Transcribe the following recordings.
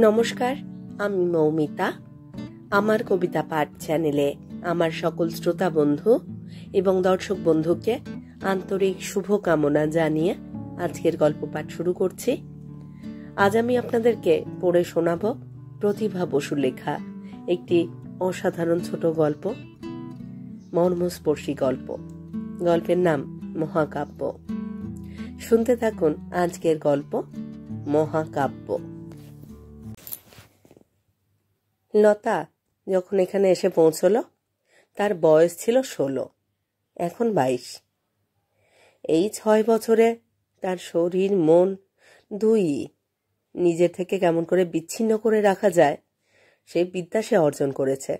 নমস্কার, আমি মৌমিতা। আমার কবিতা পাঠ চ্যানেলে আমার সকল শ্রোতা বন্ধু এবং দর্শক বন্ধুকে আন্তরিক শুভকামনা জানিয়ে আজকের গল্প পাঠ শুরু করছি। আজ আমি আপনাদেরকে পড়ে শোনাব প্রতিভা বসুর লেখা একটি অসাধারণ ছোট গল্প, মর্মস্পর্শী গল্প। গল্পের নাম মহাকাব্য। শুনতে থাকুন আজকের গল্প মহাকাব্য। লতা যখন এখানে এসে পৌঁছল তার বয়স ছিল 16, এখন 22। এই 6 বছরে তার শরীর মন দুই নিজের থেকে কেমন করে বিচ্ছিন্ন করে রাখা যায় সেই বিদ্যা সে অর্জন করেছে।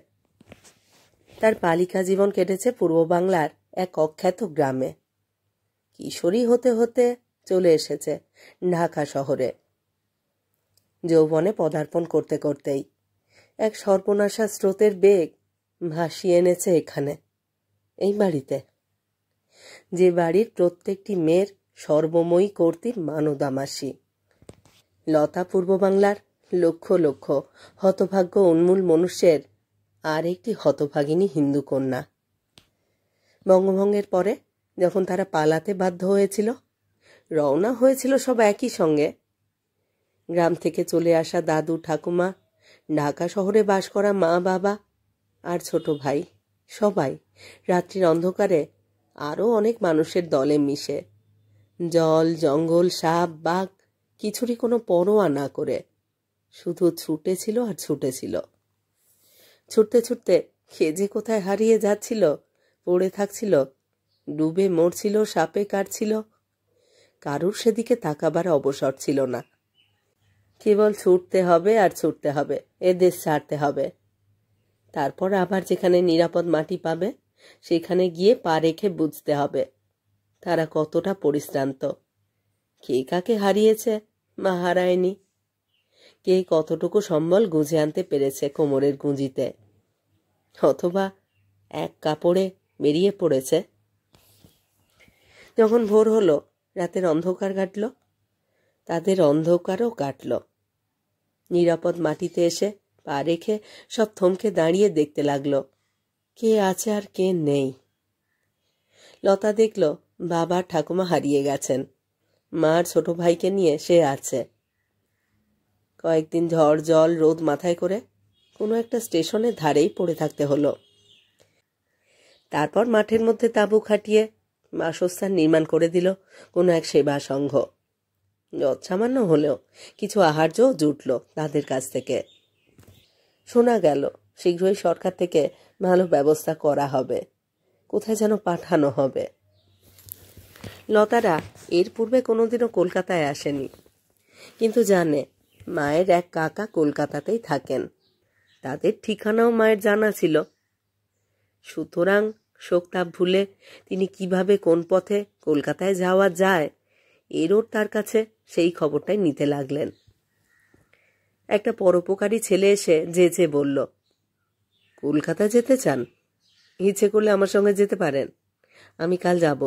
তার বালিকা জীবন কেটেছে পূর্ব বাংলার এক অখ্যাত গ্রামে। কিশোরী হতে হতে চলে এসেছে ঢাকা শহরে। যৌবনে পদার্পণ করতে করতেই এক সর্বনাশা স্রোতের বেগ ভাসিয়ে এনেছে এখানে, এই বাড়িতে, যে বাড়ির প্রত্যেকটি মেয়ের সর্বময়ী কর্ত্রীর মানদামাসী। লতা পূর্ব বাংলার লক্ষ লক্ষ হতভাগ্য উন্মূল মনুষ্যের আর একটি হতভাগিনী হিন্দু কন্যা। বঙ্গভঙ্গের পরে যখন তারা পালাতে বাধ্য হয়েছিল, রওনা হয়েছিল সব একই সঙ্গে। গ্রাম থেকে চলে আসা দাদু ঠাকুমা, ঢাকা শহরে বাস করা মা বাবা আর ছোট ভাই, সবাই রাত্রির অন্ধকারে আরও অনেক মানুষের দলে মিশে জল জঙ্গল সাপ বাঘ কিছুরই কোনো পরোয়া না করে শুধু ছুটেছিল আর ছুটেছিল। ছুটতে ছুটতে খেজে কোথায় হারিয়ে যাচ্ছিল, পড়ে থাকছিল, ডুবে মরছিল, সাপে কাটছিল, কারুর সেদিকে তাকাবার অবসর ছিল না। কেবল ছুটতে হবে আর ছুটতে হবে, এ দেশ ছাড়তে হবে। তারপর আবার যেখানে নিরাপদ মাটি পাবে সেখানে গিয়ে পা রেখে বুঝতে হবে তারা কতটা পরিশ্রান্ত, কে কাকে হারিয়েছে বা হারায়নি, কে কতটুকু সম্বল গুঁজে আনতে পেরেছে কোমরের গুঁজিতে, অথবা এক কাপড়ে বেরিয়ে পড়েছে। যখন ভোর হলো, রাতের অন্ধকার কাটল, তাদের অন্ধকারও কাটল। নিরাপদ মাটিতে এসে পা রেখে সব থমকে দাঁড়িয়ে দেখতে লাগলো কে আছে আর কে নেই। লতা দেখল বাবা ঠাকুমা হারিয়ে গেছেন, মার ছোট ভাইকে নিয়ে সে আছে। কয়েকদিন ঝড় জল রোদ মাথায় করে কোনো একটা স্টেশনের ধারেই পড়ে থাকতে হলো। তারপর মাঠের মধ্যে তাঁবু খাটিয়ে বাসস্থান নির্মাণ করে দিল কোনো এক সেবা সংঘ। যৎসামান্য হলেও কিছু আহার্যও জুটল তাদের কাছ থেকে। শোনা গেল শীঘ্রই সরকার থেকে ভালো ব্যবস্থা করা হবে, কোথায় যেন পাঠানো হবে। লতারা এর পূর্বে কোনোদিনও কলকাতায় আসেনি, কিন্তু জানে মায়ের এক কাকা কলকাতাতেই থাকেন। তাদের ঠিকানাও মায়ের জানা ছিল। সুতরাং শোকতাপ ভুলে তিনি কিভাবে কোন পথে কলকাতায় যাওয়া যায় এরও তার কাছে সেই খবরটাই নিতে লাগলেন। একটা পরোপকারী ছেলে এসে যে বলল, কলকাতা যেতে চান? ইচ্ছে করলে আমার সঙ্গে যেতে পারেন, আমি কাল যাব।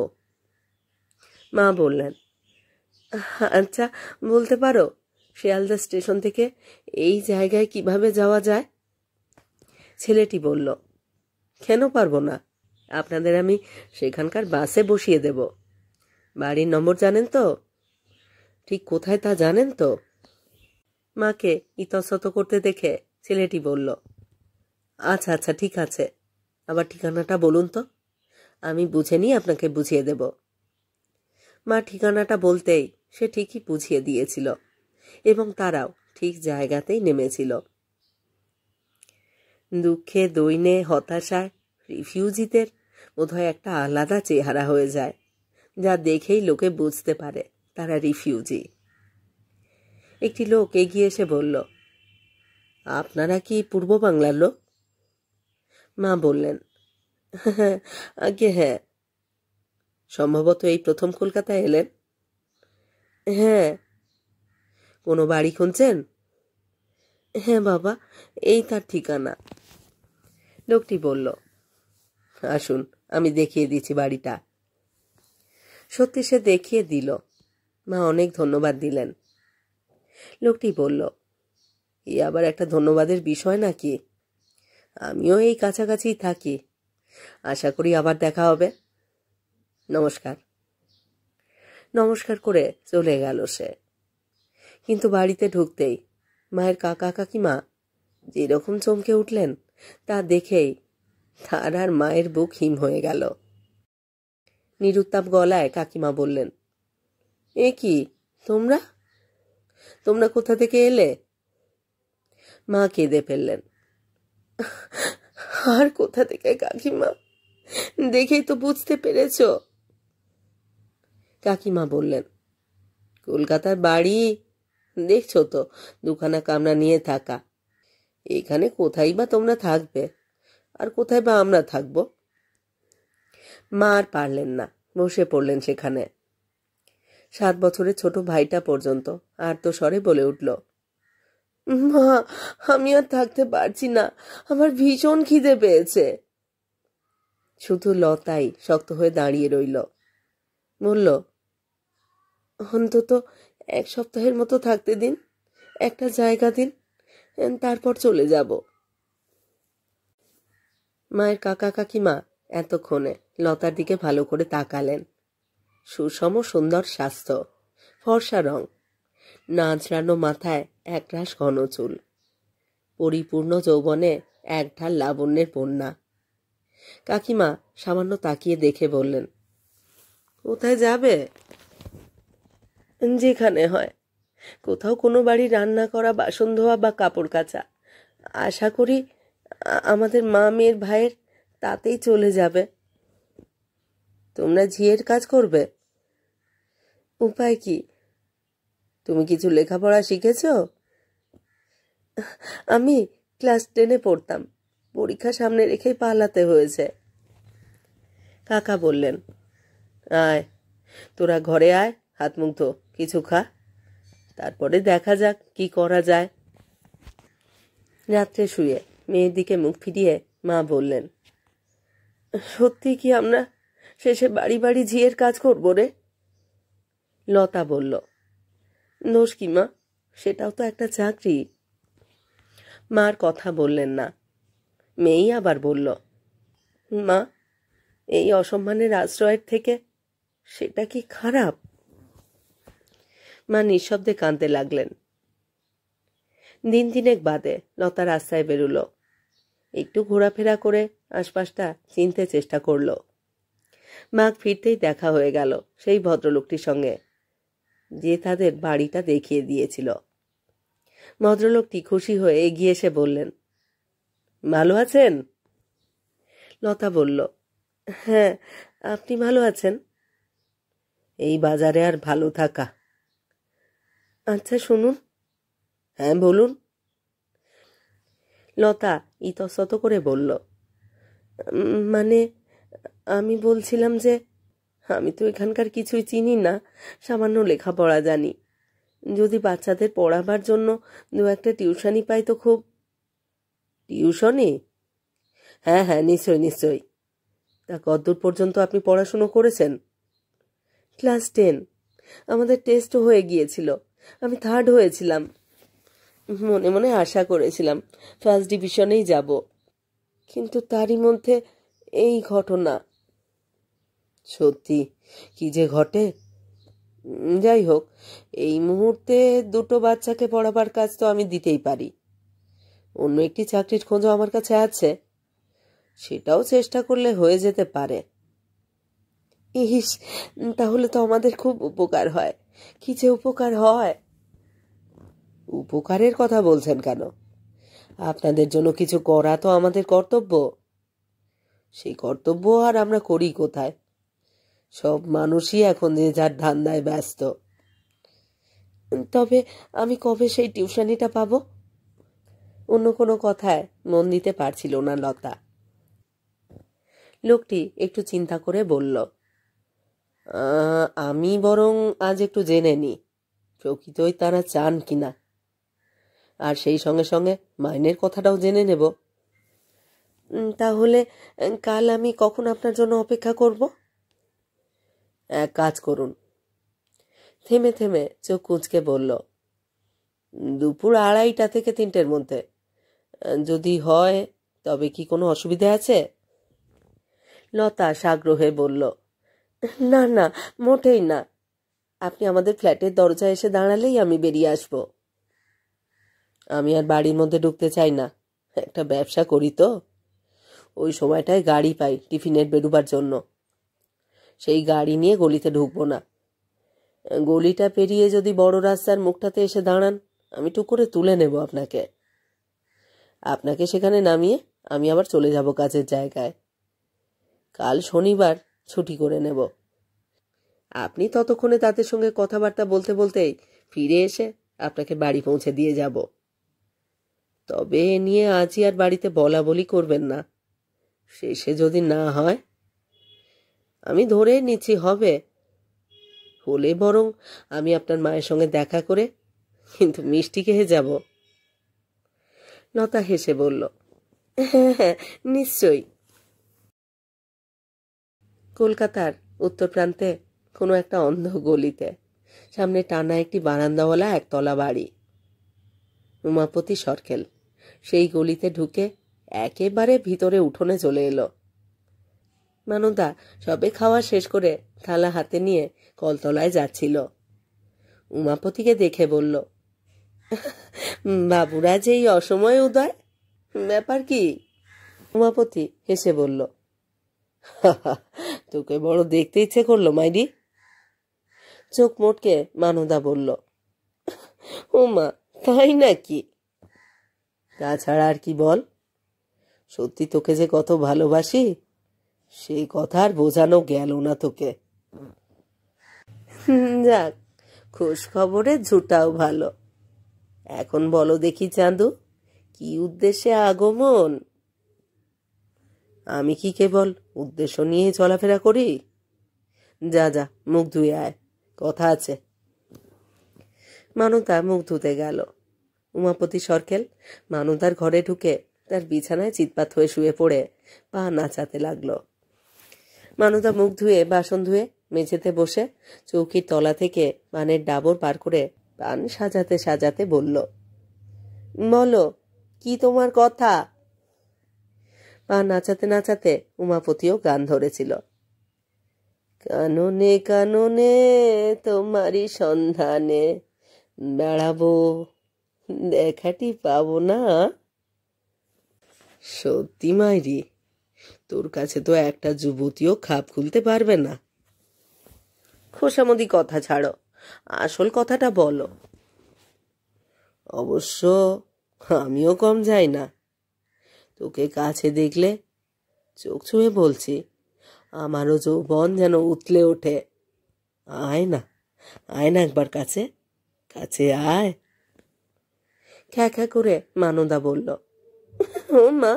মা বললেন, আচ্ছা বলতে পারো শিয়ালদা স্টেশন থেকে এই জায়গায় কিভাবে যাওয়া যায়? ছেলেটি বলল, কেন পারবো না, আপনাদের আমি সেখানকার বাসে বসিয়ে দেব। বাড়ির নম্বর জানেন তো? ঠিক কোথায় তা জানেন তো? মাকে ইতস্তত করতে দেখে ছেলেটি বলল, আচ্ছা আচ্ছা ঠিক আছে, আবার ঠিকানাটা বলুন তো, আমি বুঝে নিয়ে আপনাকে বুঝিয়ে দেব। মা ঠিকানাটা বলতেই সে ঠিকই বুঝিয়ে দিয়েছিল এবং তারাও ঠিক জায়গাতেই নেমেছিল। দুঃখে দৈন্যে হতাশায় রিফিউজিদের বোধহয় একটা আলাদা চেহারা হয়ে যায়, যা দেখেই লোকে বুঝতে পারে তারা রিফিউজি। একটি লোক এগিয়ে এসে বলল, আপনারা কি পূর্ব বাংলার লোক? মা বললেন, আগে হ্যাঁ। সম্ভবত এই প্রথম কলকাতায় এলেন? হ্যাঁ। কোনো বাড়ি খুঁজছেন? হ্যাঁ বাবা, এই তার ঠিকানা। লোকটি বলল, আসুন আমি দেখিয়ে দিচ্ছি বাড়িটা। সত্যি সে দেখিয়ে দিল। মা অনেক ধন্যবাদ দিলেন। লোকটি বলল, এ আবার একটা ধন্যবাদের বিষয় নাকি? আমিও এই কাছাকাছি থাকি। আশা করি আবার দেখা হবে। নমস্কার। নমস্কার করে চলে গেল সে। কিন্তু বাড়িতে ঢুকতেই মায়ের কাকা কাকিমা যেরকম চমকে উঠলেন তা দেখেই তার আর মায়ের বুক হিম হয়ে গেল। নিরুত্তাপ গলায় কাকিমা বললেন, এ কি, তোমরা তোমরা কোথা থেকে এলে? মা কেঁদে ফেললেন। আর কোথা থেকে কাকিমা, দেখেই তো বুঝতে পেরেছ। কাকিমা বললেন, কলকাতার বাড়ি, দেখছো তো দুখানা কামরা নিয়ে থাকা। এখানে কোথায় বা তোমরা থাকবে, আর কোথায় বা আমরা থাকব? মা আর পারলেন না, বসে পড়লেন সেখানে। 7 বছরের ছোট ভাইটা পর্যন্ত আর্ত স্বরে বলে উঠল, মা, আমি আর থাকতে পারছি না, আমার ভীষণ খিদে পেয়েছে। শুধু লতাই শক্ত হয়ে দাঁড়িয়ে রইল। বলল, অন্তত 1 সপ্তাহের মতো থাকতে দিন, একটা জায়গা দিন, তারপর চলে যাব। মায়ের কাকা কাকিমা এতক্ষণে লতার দিকে ভালো করে তাকালেন। সুষম সুন্দর স্বাস্থ্য, ফর্সা রং, নাচড়ানো মাথায় একরাশ ঘন চুল, পরিপূর্ণ যৌবনে এক ঢাল লাবণ্যের বন্যা। কাকিমা সামান্য তাকিয়ে দেখে বললেন, কোথায় যাবে? যেখানে হয়, কোথাও কোনো বাড়ি রান্না করা, বাসন ধোয়া বা কাপড় কাচা। আশা করি আমাদের মা মেয়ের ভাইয়ের তাতেই চলে যাবে। তোমরা ঝিয়ের কাজ করবে? উপায় কি? তুমি কিছু লেখাপড়া শিখেছ? আমি ক্লাস 10-এ পড়তাম, পরীক্ষা সামনে রেখেই পালাতে হয়েছে। কাকা বললেন, আয়, তোরা ঘরে আয়, হাত মুখ ধো, কিছু খা, তারপরে দেখা যাক কি করা যায়। রাত্রে শুয়ে মেয়ের দিকে মুখ ফিরিয়ে মা বললেন, সত্যি কি আমরা শেষে বাড়ি বাড়ি ঝিয়ের কাজ করবো রে? লতা বলল, দোষ কি মা, সেটাও তো একটা চাকরি। মার কথা বললেন না। মেয়েই আবার বলল, মা, এই অসম্মানের আশ্রয়ের থেকে সেটা কি খারাপ? মা নিঃশব্দে কাঁদতে লাগলেন। 3 দিন বাদে লতা রাস্তায় বেরুল। একটু ঘোরাফেরা করে আশপাশটা চিনতে চেষ্টা করল। মাঘ ফিরতেই দেখা হয়ে গেল সেই ভদ্রলোকটির সঙ্গে, যে তাদের বাড়িটা দেখিয়ে দিয়েছিল। ভদ্রলোকটি খুশি হয়ে এগিয়ে এসে বললেন, ভালো আছেন? লতা বলল, হ্যাঁ, আপনি ভালো আছেন? এই বাজারে আর ভালো থাকা। আচ্ছা শুনুন। হ্যাঁ বলুন। লতা ইতস্তত করে বলল, মানে আমি বলছিলাম যে আমি তো এখানকার কিছুই চিনি না, সামান্য লেখাপড়া জানি। যদি বাচ্চাদের পড়াবার জন্য 2-একটা টিউশনি পাই তো খুব। টিউশনি? হ্যাঁ হ্যাঁ, নিশ্চয়ই নিশ্চয়ই। তা কতদূর পর্যন্ত আপনি পড়াশুনো করেছেন? ক্লাস 10। আমাদের টেস্টও হয়ে গিয়েছিল, আমি 3rd হয়েছিলাম। মনে মনে আশা করেছিলাম ফার্স্ট ডিভিশনেই যাব, কিন্তু তারই মধ্যে এই ঘটনা। সত্যি কি যে ঘটে। যাই হোক, এই মুহূর্তে 2টো বাচ্চাকে পড়াবার কাজ তো আমি দিতেই পারি। অন্য একটি চাকরির খোঁজও আমার কাছে আছে, সেটাও চেষ্টা করলে হয়ে যেতে পারে। ইস, তাহলে তো আমাদের খুব উপকার হয়। কি যে উপকার হয়! উপকারের কথা বলছেন কেন? আপনাদের জন্য কিছু করা তো আমাদের কর্তব্য। সেই কর্তব্য আর আমরা করি কোথায়? সব মানুষই এখন যে যার ধান্দায় ব্যস্ত। তবে আমি কবে সেই টিউশনিটা পাবো? অন্য কোনো কথায় মন দিতে পারছিল না লতা। লোকটি একটু চিন্তা করে বলল, আমি বরং আজ একটু জেনে নি প্রকৃতই তারা চান কিনা, আর সেই সঙ্গে সঙ্গে মাইনের কথাটাও জেনে নেব। তাহলে কাল আমি কখন আপনার জন্য অপেক্ষা করব? এক কাজ করুন। থেমে থেমে চোখ কুঁচকে বলল, দুপুর 2:30 থেকে 3টের মধ্যে। যদি হয় তবে কি কোনো অসুবিধা আছে? লতা সাগ্রহে বলল, না না, মোটেই না। আপনি আমাদের ফ্ল্যাটের দরজায় এসে দাঁড়ালেই আমি বেরিয়ে আসব। আমি আর বাড়ির মধ্যে ঢুকতে চাই না, একটা ব্যবসা করি তো। ওই সময়টায় গাড়ি পাই টিফিনের বেরুবার জন্য। সেই গাড়ি নিয়ে গলিতে ঢুকবো না। গলিটা পেরিয়ে যদি বড় রাস্তার মুখটাতে এসে দাঁড়ান, আমি টুক করে তুলে নেব আপনাকে। আপনাকে সেখানে নামিয়ে আমি আবার চলে যাব কাজের জায়গায়। কাল শনিবার ছুটি করে নেব। আপনি ততক্ষণে তাদের সঙ্গে কথাবার্তা বলতে বলতেই ফিরে এসে আপনাকে বাড়ি পৌঁছে দিয়ে যাব। তবে এ নিয়ে আজই আর বাড়িতে বলা বলি করবেন না। শেষে যদি না হয়, আমি ধরে নিচ্ছি হবে, হলে বরং আমি আপনার মায়ের সঙ্গে দেখা করে কিন্তু মিষ্টি খেয়ে যাব। লতা হেসে বলল, হ্যাঁ হ্যাঁ, নিশ্চয়ই। কলকাতার উত্তর প্রান্তে কোনো একটা অন্ধ গলিতে সামনে টানা একটি বারান্দাওয়ালা একতলা বাড়ি। উমাপতি সরকেল সেই গলিতে ঢুকে একেবারে ভিতরে উঠোনে চলে এলো। মানদা সবে খাওয়া শেষ করে থালা হাতে নিয়ে কলতলায় যাচ্ছিল। উমাপতিকে দেখে বলল, বাবুরা যে এই অসময়ে উদয়, ব্যাপার কি? উমাপতি হেসে বলল, তোকে বড় দেখতে ইচ্ছে করলো মাইরি। চোখ মোটকে মানদা বলল, ওমা, তাই নাকি? তাছাড়া আর কি বল। সত্যি তোকে যে কত ভালোবাসি সেই কথা আর বোঝানো গেল না তোকে। যাক, খোঁজ খবরের ঝুটাও ভালো। এখন বলো দেখি চাঁদু, কি উদ্দেশ্যে আগমন? আমি কি কেবল উদ্দেশ্য নিয়ে চলাফেরা করি? যা যা, মুখ ধুয়ে আয়, কথা আছে। মানদা মুখ ধুতে গেল। উমাপতি সরকেল মানদার ঘরে ঢুকে তার বিছানায় চিৎপাত হয়ে শুয়ে পড়ে পা নাচাতে লাগলো। মানদা মুখ ধুয়ে বাসন ধুয়ে মেঝেতে বসে চৌকির তলা থেকে পানের ডাবর পার করে পান সাজাতে সাজাতে বলল, বলো, কি তোমার কথা? পা নাচাতে নাচাতে উমাপতিও গান ধরেছিল। কাননে কাননে তোমারই সন্ধানে বেড়াবো, দেখাটি পাবো না। সত্যি মাইরি, তোর কাছে তো একটা যুবতীও খাপ খুলতে পারবে না। খোসামদি কথা ছাড়ো, আসল কথাটা বলো। অবশ্য আমিও কম যাই না। তোকে কাছে দেখলে চোখ ছুঁয়ে বলছি, আমারও যৌবন যেন উতলে ওঠে। আয় না, আয় না একবার কাছে, কাছে আয়। খ্যা খ্যা করে মানদা বলল, ও মা,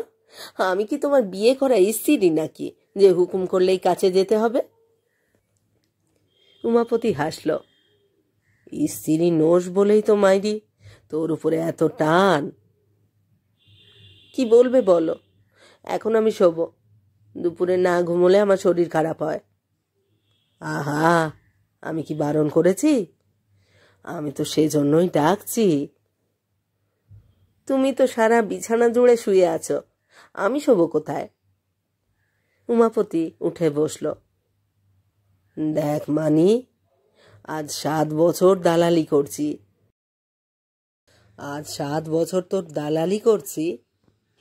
আমি কি তোমার বিয়ে করা স্ত্রী নাকি যে হুকুম করলেই কাছে যেতে হবে? উমাপতি হাসল। স্ত্রী নোস বলেই তো মাইরি তোর উপরে এত টান। কি বলবে বলো, এখন আমি শোবো। দুপুরে না ঘুমোলে আমার শরীর খারাপ হয়। আহা, আমি কি বারণ করেছি? আমি তো সেজন্যই ডাকছি। তুমি তো সারা বিছানা জুড়ে শুয়ে আছো, আমি শোবো কোথায়? উমাপতি উঠে বসল। দেখ মানি, আজ 7 বছর দালালি করছি। আজ 7 বছর তোর দালালি করছি,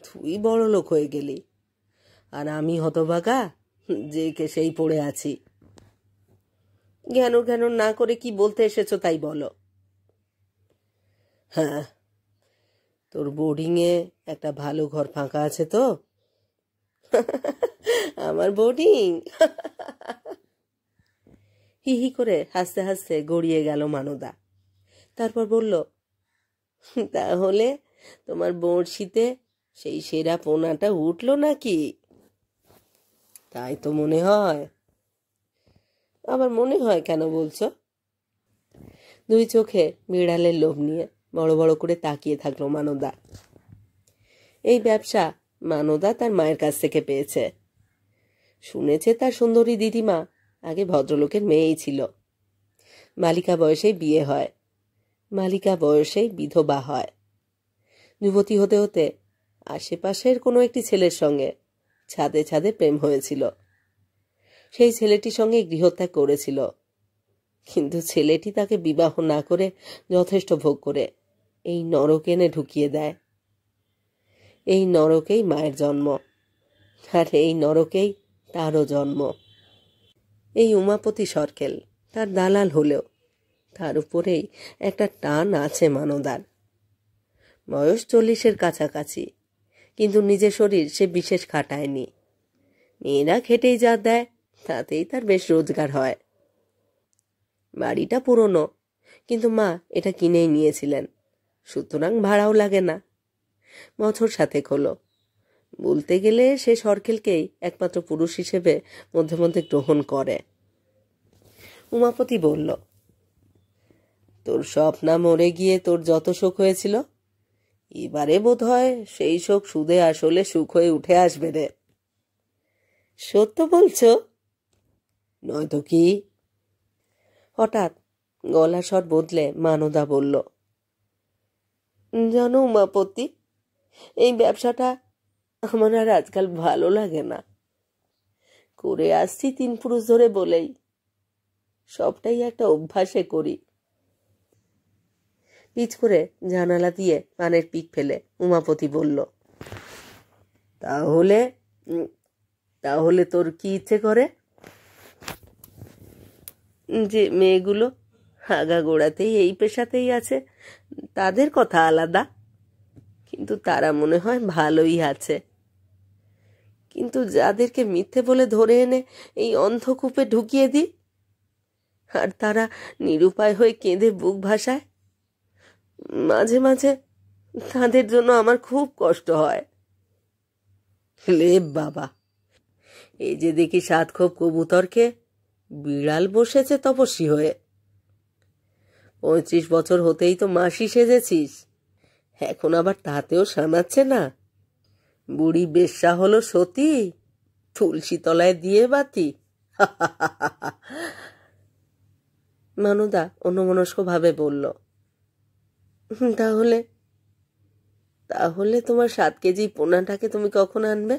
তুই বড় লোক হয়ে গেলি, আর আমি হতভাগা যে কে সেই পড়ে আছি। জ্ঞান জ্ঞান না করে কি বলতে এসেছো তাই বলো। হ্যাঁ, তোর বোর্ডিংয়ে একটা ভালো ঘর ফাঁকা আছে তো? আমার বোর্ডিং? হি হি করে হাসতে হাসতে গড়িয়ে গেল মানদা। তারপর বলল, তাহলে তোমার বড়শিতে সেই সেরা পোনাটা উঠল নাকি? তাই তো মনে হয়। আবার মনে হয় কেন বলছো? দুই চোখে বিড়ালের লোভ নিয়ে বড় বড় করে তাকিয়ে থাকলো মানদা। এই ব্যবসা মানদা তার মায়ের কাছ থেকে পেয়েছে। শুনেছে তার সুন্দরী দিদিমা আগে ভদ্রলোকের মেয়েই ছিল। বালিকা বয়সেই বিয়ে হয়। মালিকা বয়সেই বিধবা হয়। যুবতী হতে হতে আশেপাশের কোনো একটি ছেলের সঙ্গে ছাদে ছাদে প্রেম হয়েছিল। সেই ছেলেটির সঙ্গে গৃহত্যাগ করেছিল, কিন্তু ছেলেটি তাকে বিবাহ না করে যথেষ্ট ভোগ করে এই নরকে এনে ঢুকিয়ে দেয়। এই নরকেই মায়ের জন্ম, আর এই নরকেই তারও জন্ম। এই উমাপতি সরকেল তার দালাল হলেও তার উপরেই একটা টান আছে মানদার। বয়স 40-এর কাছাকাছি, কিন্তু নিজের শরীর সে বিশেষ খাটায়নি। মেয়েরা খেটেই যা দেয় তাতেই তার বেশ রোজগার হয়। বাড়িটা পুরনো, কিন্তু মা এটা কিনেই নিয়েছিলেন, সুতরাং ভাড়াও লাগে না। বছর 7 হলো। বলতে গেলে সে সরকেলকেই একমাত্র পুরুষ হিসেবে মধ্যে মধ্যে গ্রহণ করে। উমাপতি বলল, তোর স্বপ্না মরে গিয়ে তোর যত শোক হয়েছিল, এবারে বোধ হয় সেই শোক সুদে আসলে সুখ হয়ে উঠে আসবে রে। সত্য বলছো? নয়তো কি? হঠাৎ গলা স্বর বদলে মানদা বলল, জানো উমাপতি, এই ব্যবসাটা আমার আর আজকাল ভালো লাগে না। করে আসছি 3 পুরুষ ধরে বলেই সবটাই একটা অভ্যাসে করি। পিচ করে জানালা দিয়ে পানের পিক ফেলে উমাপতি বলল, তাহলে তাহলে তোর কি ইচ্ছে করে? যে মেয়েগুলো আগাগোড়াতেই এই পেশাতেই আছে তাদের কথা আলাদা, কিন্তু তারা মনে হয় ভালোই আছে। কিন্তু যাদেরকে মিথ্যে বলে ধরে এনে এই অন্ধকূপে ঢুকিয়ে দিই, আর তারা নিরুপায় হয়ে কেঁদে বুক ভাসায়, মাঝে মাঝে তাদের জন্য আমার খুব কষ্ট হয়। লে বাবা, এই যে দেখি 7 খোপ কবুতরকে বিড়াল বসেছে তপস্বী হয়ে। 35 বছর হতেই তো মাসি সেজেছিস, এখন আবার তাতেও সানাচ্ছে না। বুড়ি বেশ্যা হলো সতী, তুলসী তলায় দিয়ে বাতি। মানুদা অন্যমনস্ক ভাবে বলল, তাহলে তাহলে তোমার 7 কেজি পোনাটাকে তুমি কখন আনবে?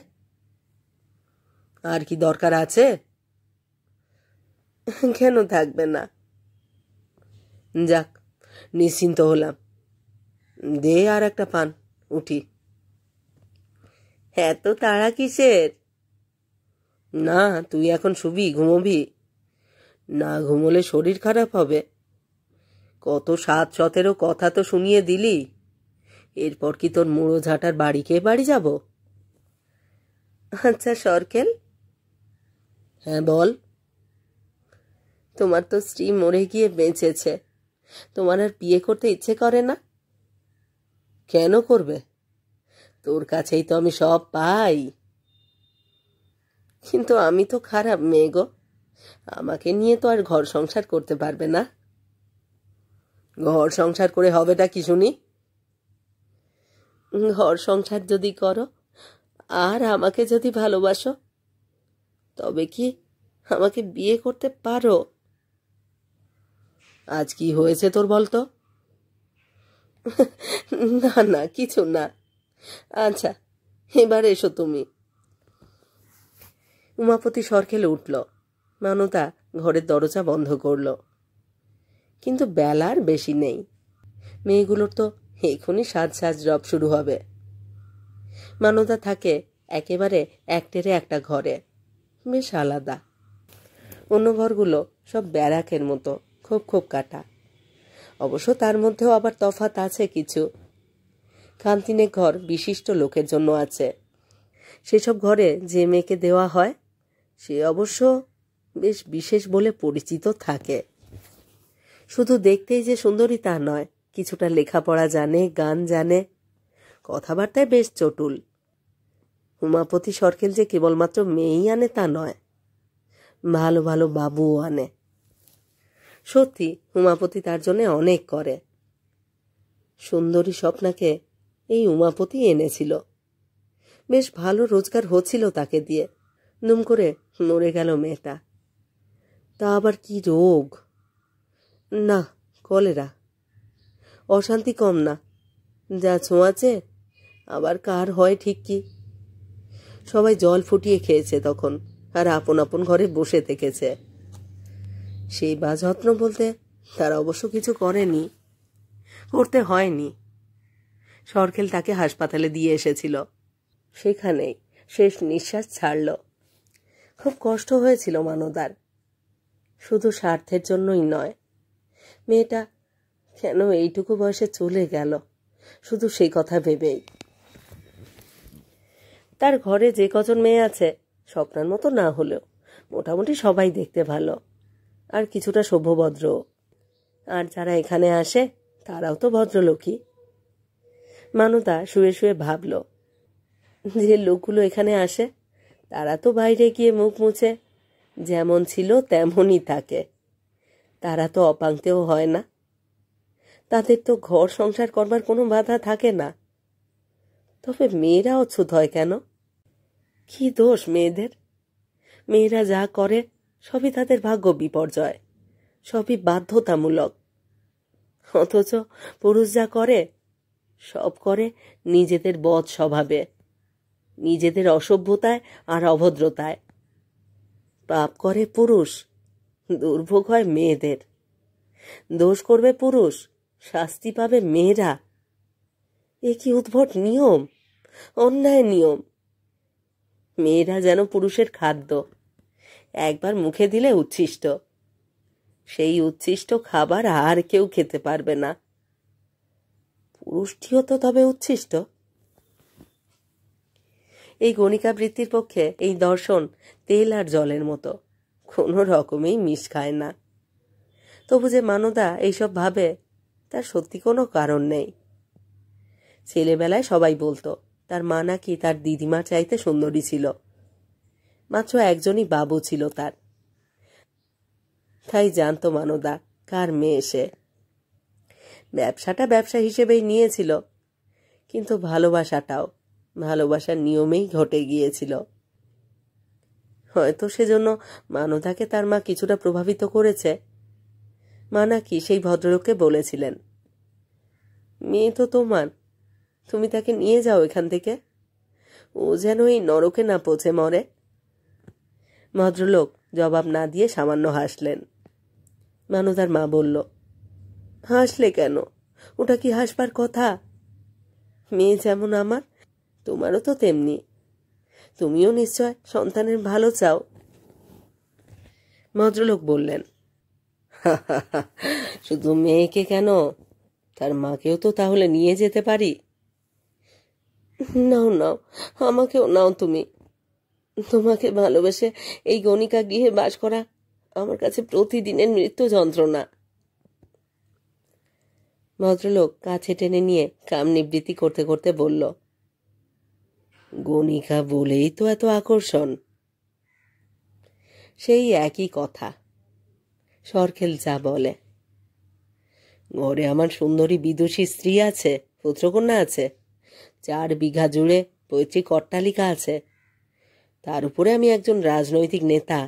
আর কি দরকার আছে? কেন থাকবে না? যাক, নিশ্চিন্ত হলাম। দে আর একটা পান, উঠি। এত তাড়া কিসের? না, তুই এখন শুবি, ঘুমোবি? না ঘুমোলে শরীর খারাপ হবে। কত 7-17 কথা তো শুনিয়ে দিলি, এরপর কি তোর মুড়ো ঝাঁটার বাড়িকে বাড়ি যাব? আচ্ছা সরকেল। হ্যাঁ বল। তোমার তো স্ত্রী মরে গিয়ে বেঁচেছে, তোমার আর বিয়ে করতে ইচ্ছে করে না? কেন করবে? তোর কাছেই তো আমি সব পাই। কিন্তু আমি তো খারাপ মেয়ে গো, আমাকে নিয়ে তো আর ঘর সংসার করতে পারবে না। ঘর সংসার করে হবেটা কি শুনি? ঘর সংসার যদি করো আর আমাকে যদি ভালোবাসো, তবে কি আমাকে বিয়ে করতে পারো? আজ কি হয়েছে তোর বলতো? না না, কিছু না। আচ্ছা, এবার এসো তুমি। উমাপতি সরকেলে উঠল। মানতা ঘরের দরজা বন্ধ করল। কিন্তু বেলার বেশি নেই, মেয়েগুলোর তো এখনই সাজ রব শুরু হবে। মানদা থাকে একেবারে একটেরে একটা ঘরে, বেশ আলাদা। অন্য ঘরগুলো সব ব্যারাকের মতো খোপ খোপ কাটা। অবশ্য তার মধ্যেও আবার তফাৎ আছে কিছু। খানতিনে ঘর বিশিষ্ট লোকের জন্য আছে। সেসব ঘরে যে মেয়েকে দেওয়া হয় সে অবশ্য বেশ বিশেষ বলে পরিচিত থাকে। শুধু দেখতেই যে সুন্দরী তা নয়, কিছুটা লেখাপড়া জানে, গান জানে, কথাবার্তায় বেশ চটুল। উমাপতি সরকেল যে কেবলমাত্র মেয়েই আনে তা নয়, ভালো ভালো বাবুও আনে। সত্যি উমাপতি তার জন্য অনেক করে। সুন্দরী স্বপ্নাকে এই উমাপতি এনেছিল। বেশ ভালো রোজগার হচ্ছিল তাকে দিয়ে। দুম করে মরে গেল মেয়েটা। তা আবার কি রোগ? না, কলেরা। অশান্তি কম না, যা ছোঁয়াচে আবার কার হয় ঠিক কি। সবাই জল ফুটিয়ে খেয়েছে তখন, আর আপন আপন ঘরে বসে থেকেছে। সেবা যত্ন বলতে তারা অবশ্য কিছু করেনি, করতে হয়নি। সরকেল তাকে হাসপাতালে দিয়ে এসেছিল, সেখানেই শেষ নিঃশ্বাস ছাড়ল। খুব কষ্ট হয়েছিল মানদার, শুধু স্বার্থের জন্যই নয়। মেয়েটা কেন এইটুকু বয়সে চলে গেল, শুধু সেই কথা ভেবেই। তার ঘরে যে কজন মেয়ে আছে স্বপ্নার মতো না হলেও মোটামুটি সবাই দেখতে ভালো, আর কিছুটা সভ্যভদ্র। আর যারা এখানে আসে তারাও তো ভদ্রলোকই। মানদা শুয়ে শুয়ে ভাবল, যে লোকগুলো এখানে আসে তারা তো বাইরে গিয়ে মুখ মুছে যেমন ছিল তেমনই থাকে। তারা তো অপাংতেও হয় না, তাদের তো ঘর সংসার করবার কোনো বাধা থাকে না। তবে মেয়েরা অচ্ছুত হয় কেন? কি দোষ মেয়েদের? মেয়েরা যা করে সবই তাদের ভাগ্য বিপর্যয়, সবই বাধ্যতামূলক। অথচ পুরুষ যা করে সব করে নিজেদের বদ স্বভাবে, নিজেদের অসভ্যতায় আর অভদ্রতায়। পাপ করে পুরুষ, দুর্ভোগ হয় মেয়েদের। দোষ করবে পুরুষ, শাস্তি পাবে মেয়েরা। এ কি উদ্ভট নিয়ম, অন্যায় নিয়ম। মেয়েরা যেন পুরুষের খাদ্য, একবার মুখে দিলে উচ্ছিষ্ট। সেই উচ্ছিষ্ট খাবার আর কেউ খেতে পারবে না। পুরুষটিও তো তবে উচ্ছিষ্ট। এই গণিকা বৃত্তির পক্ষে এই দর্শন তেল আর জলের মতো, কোনো রকমেই মিশ খায় না। তবু যে মানদা এইসব ভাবে তার সত্যি কোনো কারণ নেই। ছেলেবেলায় সবাই বলতো তার মা নাকি তার দিদিমা চাইতে সুন্দরী ছিল। মাত্র একজনই বাবু ছিল তার, তাই জানতো মানদা কার মেয়ে সে। ব্যবসাটা ব্যবসা হিসেবেই নিয়েছিল, কিন্তু ভালোবাসাটাও ভালোবাসার নিয়মেই ঘটে গিয়েছিল। হয়তো সেজন্য মানদাকে তার মা কিছুটা প্রভাবিত করেছে। মা নাকি সেই ভদ্রলোককে বলেছিলেন, মেয়ে তো তোমার, তুমি তাকে নিয়ে যাও এখান থেকে, ও যেন এই নরকে না পৌঁছে মরে। ভদ্রলোক জবাব না দিয়ে সামান্য হাসলেন। মানদার মা বলল, হাসলে কেন? ওটা কি হাসবার কথা? মেয়ে যেমন আমার, তোমারও তো তেমনি। তুমিও নিশ্চয় সন্তানের ভালো চাও। ভদ্রলোক বললেন, শুধু মেয়েকে কেন, তার মাকেও তো তাহলে নিয়ে যেতে পারি। নাও নাও, আমাকেও নাও তুমি। তোমাকে ভালোবেসে এই গণিকা গৃহে বাস করা আমার কাছে প্রতিদিনের মৃত্যু যন্ত্রণা। ভদ্রলোক কাছে টেনে নিয়ে কাম নিবৃত্তি করতে করতে বলল, গণিকা বলেই তো এত আকর্ষণ। সেই একই কথা, সরকেল যা বলে। ঘরে আমার সুন্দরী বিদুষী স্ত্রী আছে, পুত্রকন্যা আছে, 4 বিঘা জুড়ে পৈতৃক অট্টালিকা আছে, তার উপরে আমি একজন রাজনৈতিক নেতা।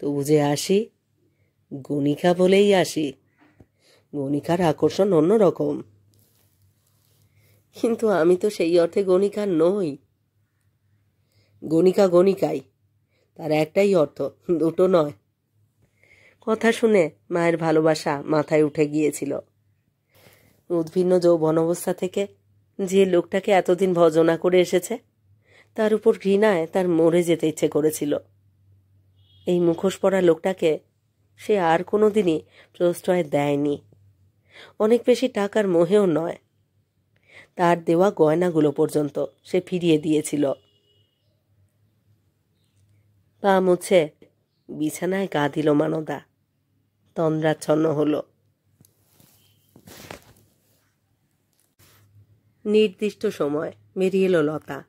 তবু যে আসি, গণিকা বলেই আসি। গণিকার আকর্ষণ অন্যরকম। কিন্তু আমি তো সেই অর্থে গণিকা নই। গণিকা গণিকাই, তার একটাই অর্থ, দুটো নয়। কথা শুনে মায়ের ভালোবাসা মাথায় উঠে গিয়েছিল। উদ্ভিন্ন যৌবন অবস্থা থেকে যে লোকটাকে এতদিন ভজনা করে এসেছে, তার উপর ঘৃণায় তার মরে যেতে ইচ্ছে করেছিল। এই মুখোশ পরা লোকটাকে সে আর কোনোদিনই প্রশ্রয় দেয়নি, অনেক বেশি টাকার মোহেও নয়। তার দেওয়া গয়নাগুলো পর্যন্ত সে ফিরিয়ে দিয়েছিল। পা মুছে বিছানায় গা দিল মানদা, তন্দ্রাচ্ছন্ন হল। নির্দিষ্ট সময় বেরিয়ে এলো লতা।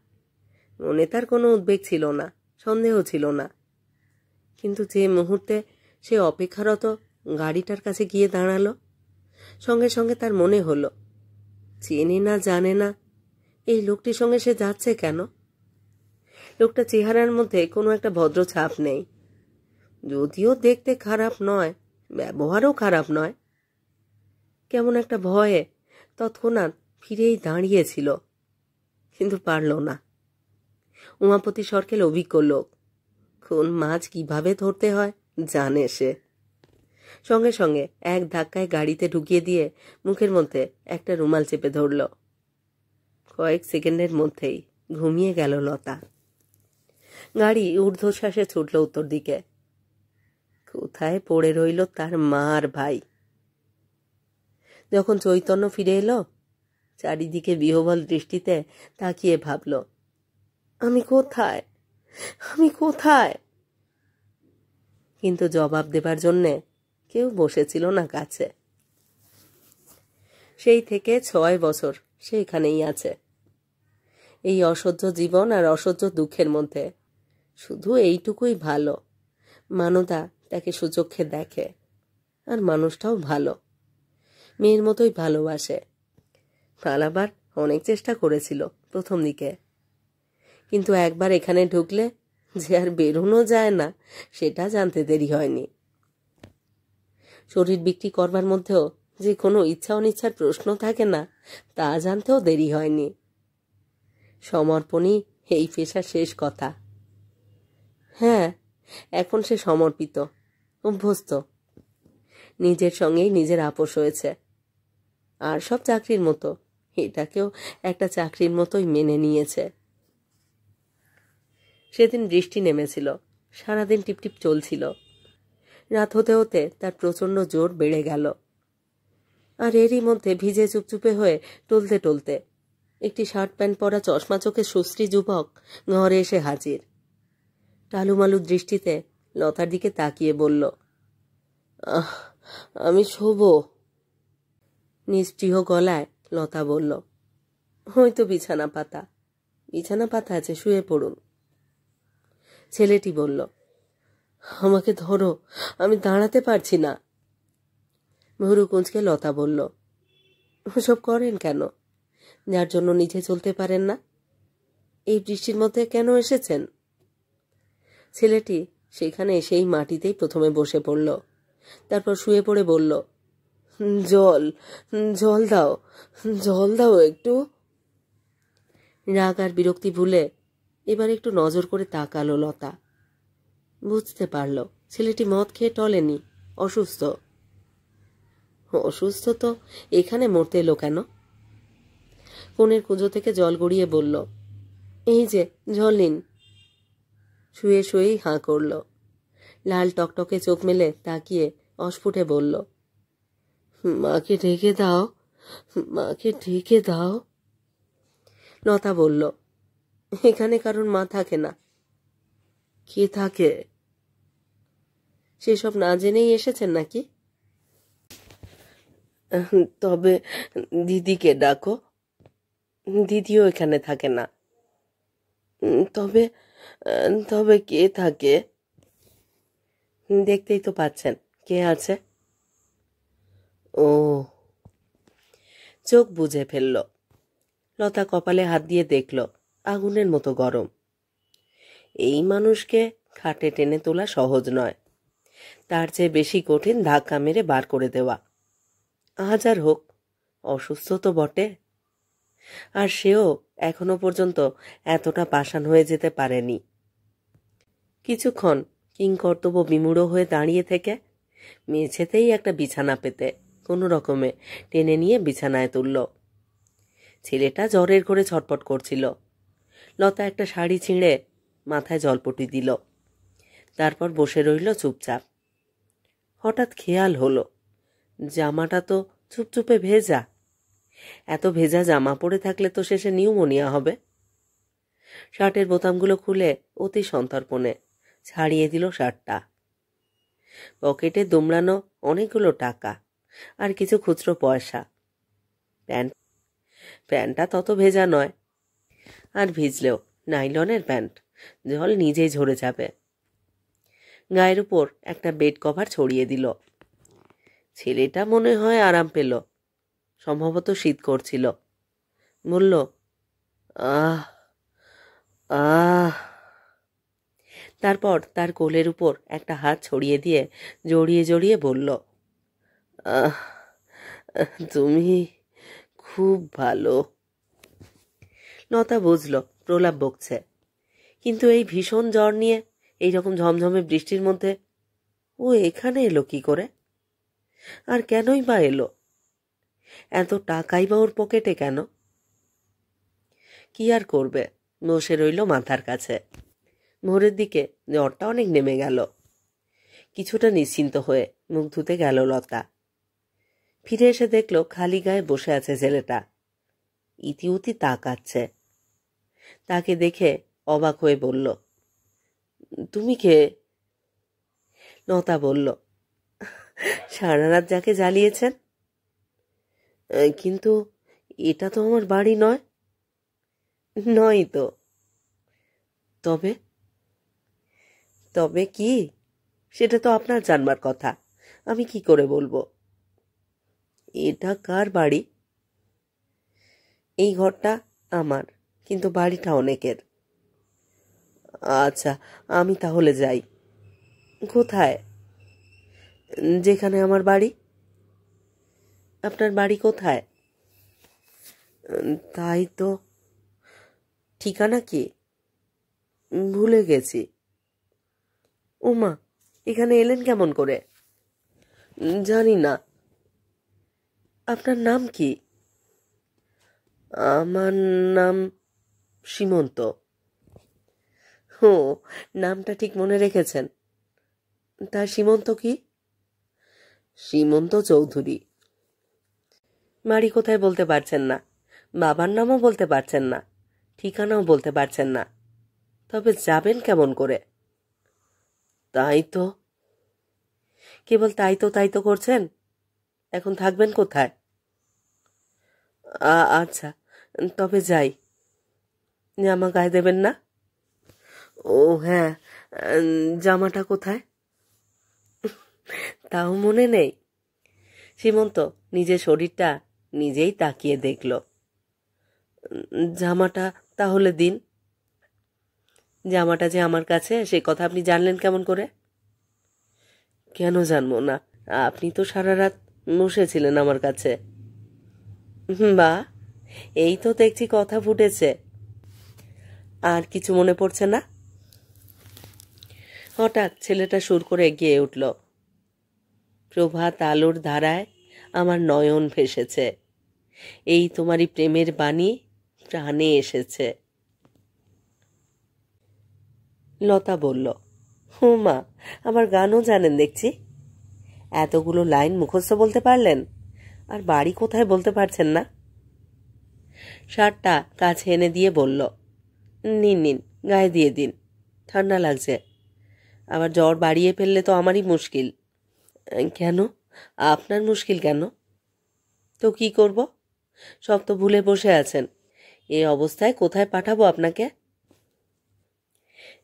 মনে তার কোনো উদ্বেগ ছিল না, সন্দেহ ছিল না। কিন্তু যে মুহূর্তে সে অপেক্ষারত গাড়িটার কাছে গিয়ে দাঁড়ালো, সঙ্গে সঙ্গে তার মনে হলো, চেনে না জানে না এই লোকটির সঙ্গে সে যাচ্ছে কেন। লোকটা চেহারার মধ্যে কোনো একটা ভদ্র ছাপ নেই, যদিও দেখতে খারাপ নয়, ব্যবহারও খারাপ নয়। কেমন একটা ভয়ে তৎক্ষণাৎ ফিরেই দাঁড়িয়েছিল, কিন্তু পারল না। উমাপতি সরকেল অভিজ্ঞ লোক, কোন মাছ কিভাবে ধরতে হয় জানে সে। সঙ্গে সঙ্গে এক ধাক্কায় গাড়িতে ঢুকিয়ে দিয়ে মুখের মধ্যে একটা রুমাল চেপে ধরল। কয়েক সেকেন্ডের মধ্যেই ঘুমিয়ে গেল লতা। গাড়ি ঊর্ধ্বশ্বাসে ছুটল উত্তর দিকে। কোথায় পড়ে রইল তার মা আর ভাই। যখন চৈতন্য ফিরে এলো, চারিদিকে বিহ্বল দৃষ্টিতে তাকিয়ে ভাবল, আমি কোথায়, আমি কোথায়? কিন্তু জবাব দেবার জন্যে কেউ বসেছিল না কাছে। সেই থেকে 6 বছর সে এখানেই আছে। এই অসহ্য জীবন আর অসহ্য দুঃখের মধ্যে শুধু এইটুকুই ভালো, মানদা তাকে সুচক্ষে দেখে, আর মানুষটাও ভালো, মেয়ের মতোই ভালোবাসে। পালাবার অনেক চেষ্টা করেছিল প্রথম দিকে, কিন্তু একবার এখানে ঢুকলে যে আর বেরোনো যায় না সেটা জানতে দেরি হয়নি। শরীর বিক্রি করবার মধ্যেও যে কোনো ইচ্ছা অনিচ্ছার প্রশ্ন থাকে না তা জানতেও দেরি হয়নি। সমর্পণই এই পেশার শেষ কথা। হ্যাঁ, এখন সে সমর্পিত, অভ্যস্ত, নিজের সঙ্গেই নিজের আপোষ হয়েছে। আর সব চাকরির মতো এটাকেও একটা চাকরির মতোই মেনে নিয়েছে। সেদিন বৃষ্টি নেমেছিল, সারাদিন টিপটিপ চলছিল। রাত হতে হতে তার প্রচণ্ড জোর বেড়ে গেল। আর এরই মধ্যে ভিজে চুপচুপে হয়ে টলতে টলতে একটি শার্ট প্যান্ট পরা চশমা চোখে সুশ্রী যুবক ঘরে এসে হাজির। টালুমালু দৃষ্টিতে লতার দিকে তাকিয়ে বলল, আমি শোব। নিস্পৃহ গলায় লতা বলল, হয়তো বিছানা পাতা আছে, শুয়ে পড়ুন। ছেলেটি বলল, আমাকে ধরো, আমি দাঁড়াতে পারছি না। ভুরু কুঁচকে লতা বলল, ওসব করেন কেন? যার জন্য নিজে চলতে পারেন না, এই বৃষ্টির মধ্যে কেন এসেছেন? ছেলেটি সেখানে সেই মাটিতেই প্রথমে বসে পড়ল, তারপর শুয়ে পড়ে বলল, জল জল দাও, জল দাও একটু। রাগ আর বিরক্তি ভুলে এবার একটু নজর করে তাকালো লতা। বুঝতে পারল ছেলেটি মদ খেয়ে টলেনি, অসুস্থ। অসুস্থ তো এখানে মরতে এলো কেন? কোণের কুঁজো থেকে জল গড়িয়ে বলল, এই যে জল নিন। শুয়ে শুয়েই হাঁ করল। লাল টকটকে চোখ মেলে তাকিয়ে অস্ফুটে বলল, মাকে ঢেকে দাও, মাকে ঢেকে দাও। লতা বলল, এখানে কারণ মা থাকে না। কে থাকে? সেসব না জেনেই এসেছেন নাকি? তবে দিদিকে ডাকো। দিদিও এখানে থাকে না। তবে তবে কে থাকে? দেখতেই তো পাচ্ছেন কে আছে। ও। চোখ বুজে ফেলল। লতা কপালে হাত দিয়ে দেখল আগুনের মতো গরম। এই মানুষকে খাটে টেনে তোলা সহজ নয়, তার চেয়ে বেশি কঠিন ধাক্কা মেরে বার করে দেওয়া। হাজার হোক অসুস্থ তো বটে, আর সেও এখনো পর্যন্ত এতটা পাষাণ হয়ে যেতে পারেনি। কিছুক্ষণ কিংকর্তব্য বিমূঢ় হয়ে দাঁড়িয়ে থেকে মেঝেতেই একটা বিছানা পেতে কোনো রকমে টেনে নিয়ে বিছানায় তুলল। ছেলেটা জ্বরের ঘরে ছটপট করছিল। লতা একটা শাড়ি ছিঁড়ে মাথায় জলপটি দিল, তারপর বসে রইল চুপচাপ। হঠাৎ খেয়াল হলো জামাটা তো চুপচুপে ভেজা। এত ভেজা জামা পরে থাকলে তো শেষে নিউমোনিয়া হবে। শার্টের বোতামগুলো খুলে অতি সন্তর্পণে ছাড়িয়ে দিল শার্টটা। পকেটে দুমড়ানো অনেকগুলো টাকা আর কিছু খুচরো পয়সা। প্যান্টটা তত ভেজা নয়, আর ভিজলেও নাইলনের প্যান্ট, জল নিজেই ঝরে যাবে। গায়ের উপর একটা বেড কভার ছড়িয়ে দিল। ছেলেটা মনে হয় আরাম পেল, সম্ভবত শীত করছিল। বলল, আহ আহ। তারপর তার কোলের উপর একটা হাত ছড়িয়ে দিয়ে জড়িয়ে জড়িয়ে বলল, আহ তুমি খুব ভালো। লতা বুঝল প্রলাপ বকছে, কিন্তু এই ভীষণ জ্বর নিয়ে এইরকম ঝমঝমে বৃষ্টির মধ্যে ও এখানে এলো কি করে? আর কেনই বা এলো? এত টাকাই বা ওর পকেটে কেন? কি আর করবে, বসে রইল মাথার কাছে। ভোরের দিকে জ্বরটা অনেক নেমে গেল। কিছুটা নিশ্চিন্ত হয়ে মুখ ধুতে গেল লতা। ফিরে এসে দেখল খালি গায়ে বসে আছে ছেলেটা, ইতিউতি তাকাচ্ছে। তাকে দেখে অবাক হয়ে বলল, তুমি কে? লতা বলল, সারা রাত যাকে জ্বালিয়েছেন। কিন্তু এটা তো আমার বাড়ি নয়। নয় তো। তবে? তবে কি? সেটা তো আপনার জানবার কথা, আমি কি করে বলবো? এটা কার বাড়ি? এই ঘরটা আমার, কিন্তু বাড়িটা অনেকের। আচ্ছা, আমি তাহলে যাই। কোথায়? যেখানে আমার বাড়ি। আপনার বাড়ি কোথায়? তাই তো। ঠিকানা কি? ভুলে গেছি। ওমা, এখানে এলেন কেমন করে? জানি না। আপনার নাম কি? আমার নাম সীমন্ত। ও, নামটা ঠিক মনে রেখেছেন। তার সীমন্ত কি? সীমন্ত চৌধুরী। বাড়ি কোথায় বলতে পারছেন না, বাবার নামও বলতে পারছেন না, ঠিকানাও বলতে পারছেন না। তবে যাবেন কেমন করে? তাই তো। কেবল তাই তো তাই তো করছেন। এখন থাকবেন কোথায়? আচ্ছা, তবে যাই। জামা গায়ে দেবেন না? ও হ্যাঁ, জামাটা কোথায়? তাও মনে নেই। সীমন্ত নিজের শরীরটা নিজেই তাকিয়ে দেখল। জামাটা তাহলে দিন। জামাটা যে আমার কাছে, সে কথা আপনি জানলেন কেমন করে? কেন জানবো না, আপনি তো সারা রাত বসেছিলেন আমার কাছে। বা, এই তো দেখছি কথা ফুটেছে। আর কিছু মনে পড়ছে না? হঠাৎ ছেলেটা সুর করে গিয়ে উঠল, প্রভাত আলোর ধারায় আমার নয়ন ভেসেছে, এই তোমারই প্রেমের বাণী প্রাণে এসেছে। লতা বলল, ও মা, আমার গানও জানেন দেখছি। এতগুলো লাইন মুখস্থ বলতে পারলেন, আর বাড়ি কোথায় বলতে পারছেন না। শার্টটা কাছে এনে দিয়ে বলল, নিন নিন, গায়ে দিয়ে দিন, ঠান্ডা লাগছে। আবার জ্বর বাড়িয়ে ফেললে তো আমারই মুশকিল। কেন? আপনার মুশকিল কেন? তো কি করব? সব তো ভুলে বসে আছেন। এই অবস্থায় কোথায় পাঠাবো আপনাকে?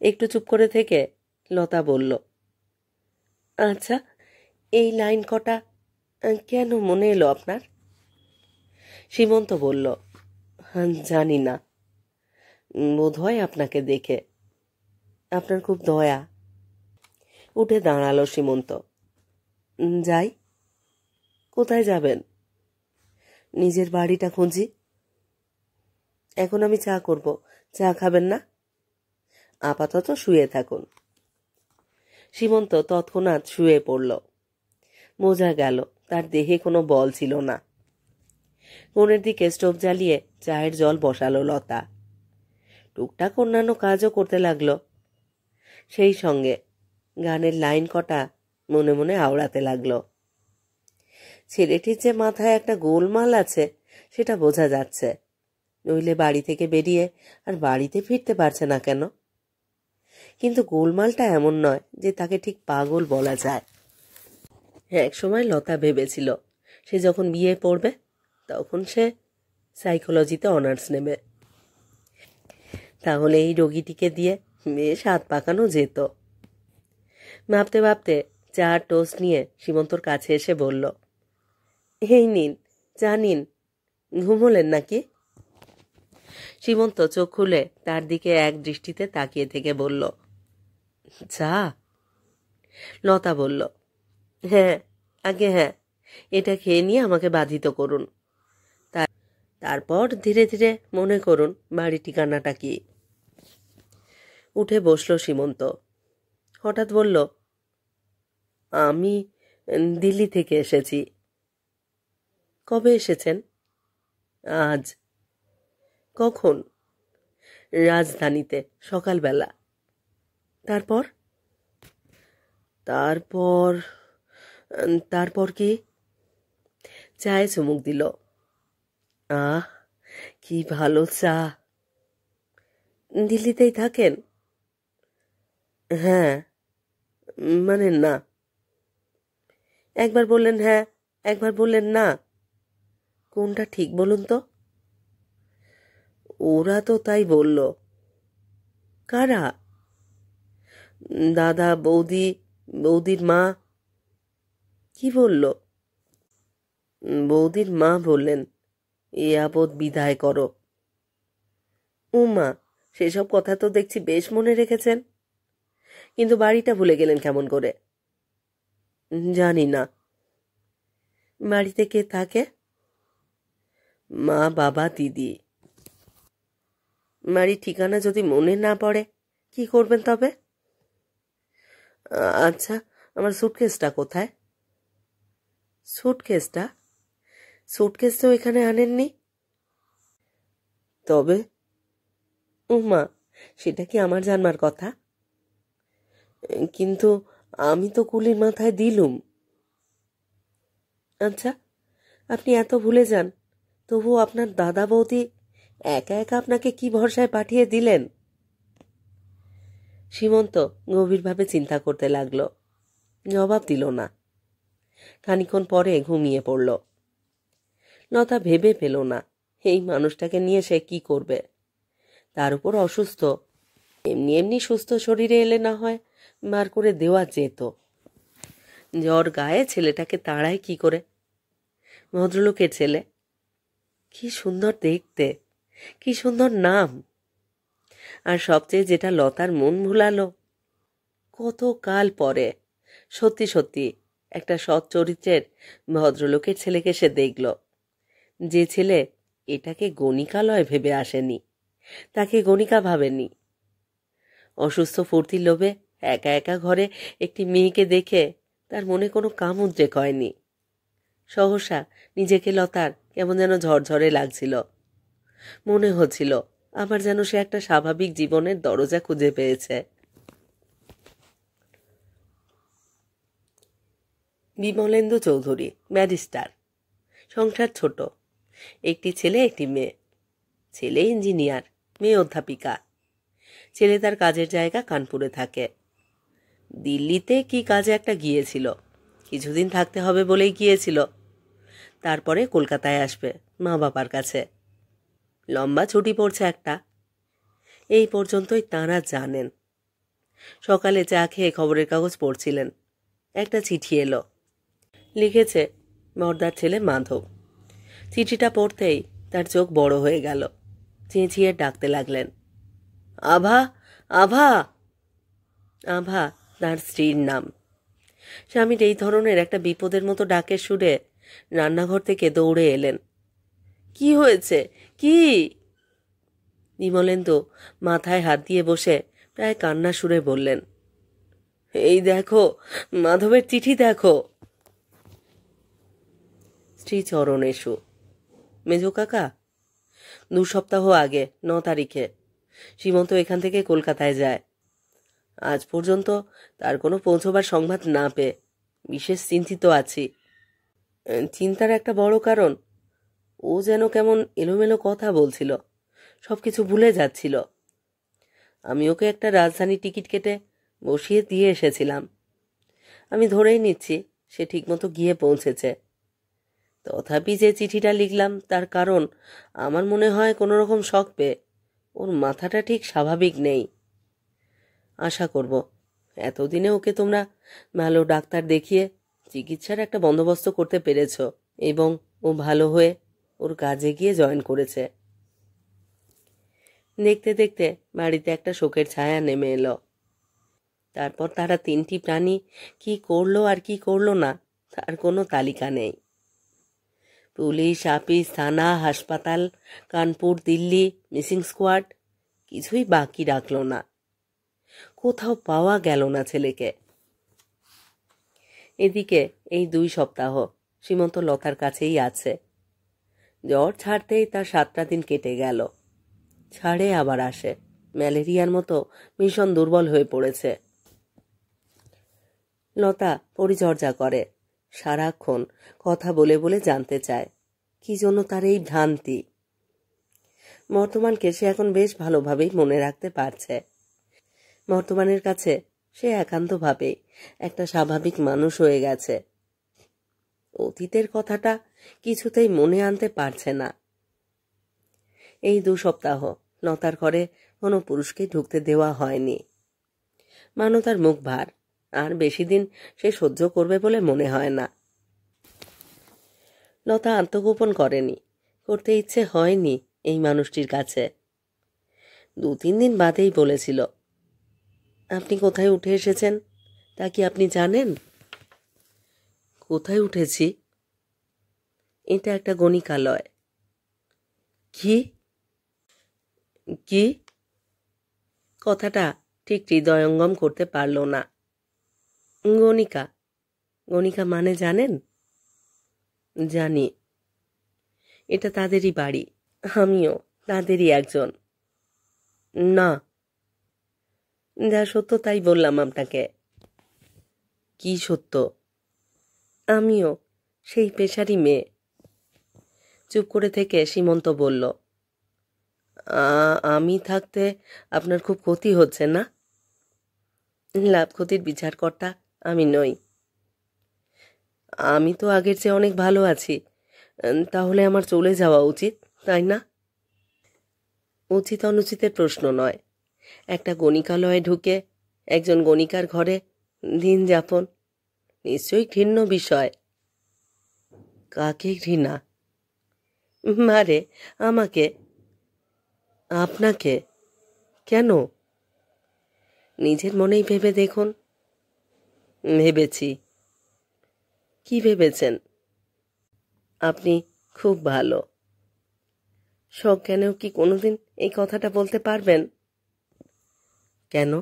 একটু চুপ করে থেকে লতা বলল, আচ্ছা, এই লাইন কটা কেন মনে এলো আপনার? সীমন্ত বলল, জানি না, বোধহয় আপনাকে দেখে। আপনার খুব দয়া। উঠে দাঁড়ালো সীমন্ত। যাই? কোথায় যাবেন? নিজের বাড়িটা খুঁজি। এখন আমি চা করব, চা খাবেন না? আপাতত শুয়ে থাকুন। সীমন্ত তৎক্ষণাৎ শুয়ে পড়ল। বোঝা গেল তার দেহে কোনো বল ছিল না। কোণের দিকে স্টোভ জ্বালিয়ে চায়ের জল বসালো লতা। টুকটাক অন্যান্য কাজও করতে লাগলো। সেই সঙ্গে গানের লাইন কটা মনে মনে আওড়াতে লাগলো। ছেলেটির যে মাথায় একটা গোলমাল আছে সেটা বোঝা যাচ্ছে। নইলে বাড়ি থেকে বেরিয়ে আর বাড়িতে ফিরতে পারছে না কেন? কিন্তু গোলমালটা এমন নয় যে তাকে ঠিক পাগল বলা যায়। এক সময় লতা ভেবেছিল সে যখন বিয়ে পড়বে তখন সে সাইকোলজিতে অনার্স নেবে। তাহলে এই রোগীটিকে দিয়ে বেশ হাত পাকানো যেত। ভাবতে ভাবতে চা টোস্ট নিয়ে সীমন্তর কাছে এসে বলল, এই নিন, চা নিন। ঘুমোলেন নাকি? সীমন্ত চোখ খুলে তার দিকে এক দৃষ্টিতে তাকিয়ে থেকে বলল, চা? লতা বলল, হ্যাঁ, আগে হ্যাঁ, এটা খেয়ে নিয়ে আমাকে বাধিত করুন, তারপর ধীরে ধীরে মনে করুন বাড়ির ঠিকানাটা কি। উঠে বসল সীমন্ত। হঠাৎ বলল, আমি দিল্লি থেকে এসেছি। কবে এসেছেন? আজ। কখন? রাজধানীতে সকালবেলা। তারপর? তারপর তারপর কি? চায়ে চুমুক দিল। আহ, কি ভালো চা। দিল্লিতেই থাকেন? হ্যাঁ, মানে না। একবার বললেন হ্যাঁ, একবার বললেন না, কোনটা ঠিক বলুন তো? ওরা তো তাই বলল। কারা? দাদা, বৌদি, বৌদির মা। কি বলল? বৌদির মা বললেন, এ আপদ বিদায় করো। উমা, সেসব কথা তো দেখছি বেশ মনে রেখেছেন, কিন্তু বাড়িটা ভুলে গেলেন কেমন করে? জানি না। বাড়িতে কে থাকে? মা, বাবা, দিদি। বাড়ির ঠিকানা যদি মনে না পড়ে কি করবেন তবে? আচ্ছা, আমার সুটকেসটা কোথায়? সুটকেসটা? সুটকেস তো এখানে আনেননি। তবে? উমা, সেটা কি আমার জানবার কথা? কিন্তু আমি তো কুলির মাথায় দিলুম। আচ্ছা, আপনি এত ভুলে যান, তবু আপনার দাদা বৌদি একা একা আপনাকে কি ভরসায় পাঠিয়ে দিলেন? সীমন্ত গভীরভাবে চিন্তা করতে লাগলো। জবাব দিল না। খানিক্ষণ পরে ঘুমিয়ে পড়ল। লতা ভেবে পেল না এই মানুষটাকে নিয়ে সে কি করবে। তার উপর অসুস্থ। এমনি এমনি সুস্থ শরীরে এলে না হয় বার করে দেওয়া যেত। জ্বর গায়ে ছেলেটাকে তাড়ায় কি করে? ভদ্রলোকের ছেলে, কি সুন্দর দেখতে, কি সুন্দর নাম। আর সবচেয়ে যেটা লতার মন ভুলালো, কত কাল পরে সত্যি সত্যি একটা সৎ চরিত্রের ভদ্রলোকের ছেলেকে সে দেখল। যে ছেলে এটাকে গণিকালয় ভেবে আসেনি, তাকে গণিকা ভাবেনি। অসুস্থ ফুর্তির লোভে একা একা ঘরে একটি মেয়েকে দেখে তার মনে কোনো কাম উদ্রেক হয়নি। সহসা নিজেকে লতার কেমন যেন ঝরঝরে লাগছিল। মনে হচ্ছিল আবার যেন সে একটা স্বাভাবিক জীবনের দরজা খুঁজে পেয়েছে। বিমলেন্দু চৌধুরী, ব্যারিস্টার। সংসার ছোট, একটি ছেলে, একটি মেয়ে। ছেলে ইঞ্জিনিয়ার, মেয়ে অধ্যাপিকা। ছেলে তার কাজের জায়গা কানপুরে থাকে। দিল্লিতে কি কাজে একটা গিয়েছিল, কিছুদিন থাকতে হবে বলেই গিয়েছিল। তারপরে কলকাতায় আসবে মা বাবার কাছে। লম্বা ছুটি পড়ছে একটা। এই পর্যন্তই তাঁরা জানেন। সকালে চা খেয়ে খবরের কাগজ পড়ছিলেন। একটা চিঠি এলো। লিখেছে বর্দার ছেলে মাধব। চিঠিটা পড়তেই তার চোখ বড় হয়ে গেল। চেঁচিয়ে ডাকতে লাগলেন, আভা, আভা। আভা তার স্ত্রীর নাম। স্বামীর এই ধরনের একটা বিপদের মতো ডাকের সুরে রান্নাঘর থেকে দৌড়ে এলেন। কি হয়েছে, কি? বিমলেন্দু মাথায় হাত দিয়ে বসে প্রায় কান্না সুরে বললেন, এই দেখো, মাধবের চিঠি দেখো। স্ত্রী চরণেশু। মেজো কাকা? 2 সপ্তাহ আগে 9 তারিখে সীমন্ত এখান থেকে কলকাতায় যায়। আজ পর্যন্ত তার কোনো পৌঁছবার সংবাদ না পেয়ে বিশেষ চিন্তিত আছি। চিন্তার একটা বড় কারণ, ও যেন কেমন এলোমেলো কথা বলছিল, সবকিছু ভুলে যাচ্ছিল। আমি ওকে একটা রাজধানী টিকিট কেটে বসিয়ে দিয়ে এসেছিলাম। আমি ধরেই নিচ্ছি সে ঠিকমতো গিয়ে পৌঁছেছে। তথাপি যে চিঠিটা লিখলাম তার কারণ আমার মনে হয় কোনো রকম শক পেয়ে ওর মাথাটা ঠিক স্বাভাবিক নেই। আশা করব এতদিনে ওকে তোমরা ভালো ডাক্তার দেখিয়ে চিকিৎসার একটা বন্দোবস্ত করতে পেরেছ এবং ও ভালো হয়ে ওর কাজে গিয়ে জয়েন করেছে। দেখতে দেখতে বাড়িতে একটা শোকের ছায়া নেমে এলো। তারপর তারা 3টি প্রাণী কি করলো আর কি করলো না তা তার কোনো তালিকা নেই। পুলিশ, আপিস, থানা, হাসপাতাল, কানপুর, দিল্লি, মিসিং স্কোয়াড কিছুই বাকি রাখল না। কোথাও পাওয়া গেল না ছেলেকে। এদিকে এই 2 সপ্তাহ সীমন্ত লতার কাছেই আছে। জ্বর ছাড়তেই তার 7টা দিন কেটে গেল। ছাড়ে আবার আসে। ম্যালেরিয়ার মতো ভীষণ দুর্বল হয়ে পড়েছে। লতা পরিচর্যা করে, সারাক্ষণ কথা বলে বলে জানতে চায় কি জন্য তার এই ভ্রান্তি। বর্তমানকে সে এখন বেশ ভালোভাবেই মনে রাখতে পারছে। বর্তমানের কাছে সে একান্তভাবে একটা স্বাভাবিক মানুষ হয়ে গেছে। অতীতের কথাটা কিছুতেই মনে আনতে পারছে না। এই 2 সপ্তাহ লতার ঘরে কোনো পুরুষকে ঢুকতে দেওয়া হয়নি। মানতার মুখ ভার, আর বেশি দিন সে সহ্য করবে বলে মনে হয় না। লতা আত্মগোপন করেনি, করতে ইচ্ছে হয়নি এই মানুষটির কাছে। 2-3 দিন বাদেই বলেছিল, আপনি কোথায় উঠে এসেছেন তা কি আপনি জানেন? কোথায় উঠেছি? এটা একটা গণিকালয়। কি কি? কথাটা ঠিক হৃদয়ঙ্গম করতে পারল না। গণিকা? গণিকা মানে জানেন? জানি। এটা তাদেরই বাড়ি, আমিও তাদেরই একজন। না, যা সত্য তাই বললাম আপনাকে। কি সত্য? আমিও সেই পেশারই মেয়ে। চুপ করে থেকে সীমন্ত বলল, আমি থাকতে আপনার খুব ক্ষতি হচ্ছে না? লাভ ক্ষতির বিচারকর্তা আমি নই। আমি তো আগের চেয়ে অনেক ভালো আছি, তাহলে আমার চলে যাওয়া উচিত, তাই না? উচিত অনুচিতের প্রশ্ন নয়। একটা গণিকালয়ে ঢুকে একজন গণিকার ঘরে দিন যাপন নিশ্চয়ই ঘৃণ্য বিষয়। কাকে ঘৃণা? মারে আমাকে? আপনাকে? কেন? নিজের মনেই ভেবে দেখুন। ভেবেছি। কি ভেবেছেন? আপনি খুব ভালো। সজ্ঞানেও কি কোনোদিন এই কথাটা বলতে পারবেন? কেন?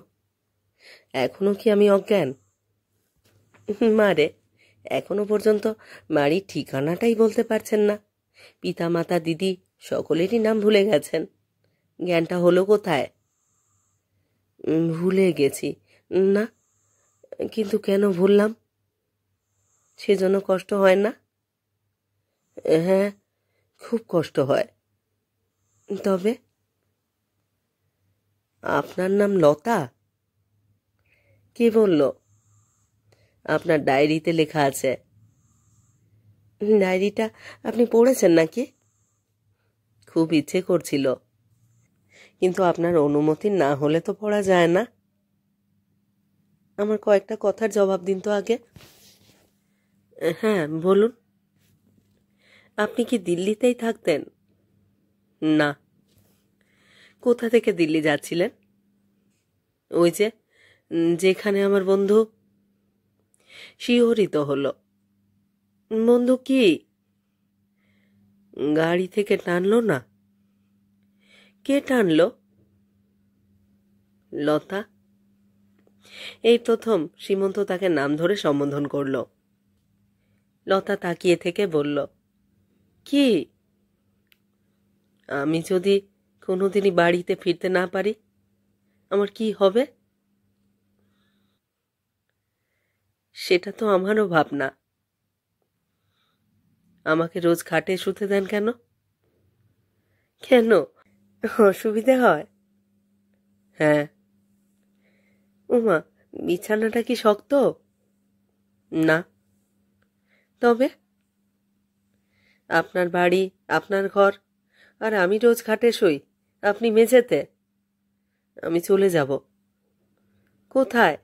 এখনো কি আমি অজ্ঞান? মারে, এখনো পর্যন্ত বাড়ির ঠিকানাটাই বলতে পারছেন না। পিতা, মাতা, দিদি সকলেরই নাম ভুলে গেছেন। জ্ঞানটা হলো কোথায়? ভুলে গেছি না, কিন্তু কেন ভুললাম? সেজন্য কষ্ট হয় না? হ্যাঁ, খুব কষ্ট হয়। তবে আপনার নাম লতা? কে বলল? আপনার ডায়েরিতে লেখা আছে। ডায়েরিটা আপনি পড়েছেন নাকি? খুব ইচ্ছে করছিল, কিন্তু আপনার অনুমতি না হলে তো পড়া যায় না। আমার কয়েকটা কথার জবাব দিন তো আগে। হ্যাঁ, বলুন। আপনি কি দিল্লিতেই থাকতেন? না। কোথা থেকে দিল্লি যাচ্ছিলেন? ওই যে যেখানে আমার বন্ধু। শিহরিত হলো। বন্ধু কি? গাড়ি থেকে টানলো না? কে টানলো? লতা। এই প্রথম সীমন্ত তাকে নাম ধরে সম্বোধন করল। লতা তাকিয়ে থেকে বলল, কি? আমি যদি কোনোদিনই বাড়িতে ফিরতে না পারি, আমার কি হবে? সেটা তো আমারও ভাবনা। আমাকে রোজ খাটে শুতে দেন কেন? কেন, অসুবিধে হয়? হ্যাঁ। উমা, বিছানাটা কি শক্ত? না। তবে? আপনার বাড়ি, আপনার ঘর, আর আমি রোজ খাটে শুই, আপনি মেঝেতে। আমি চলে যাব। কোথায়?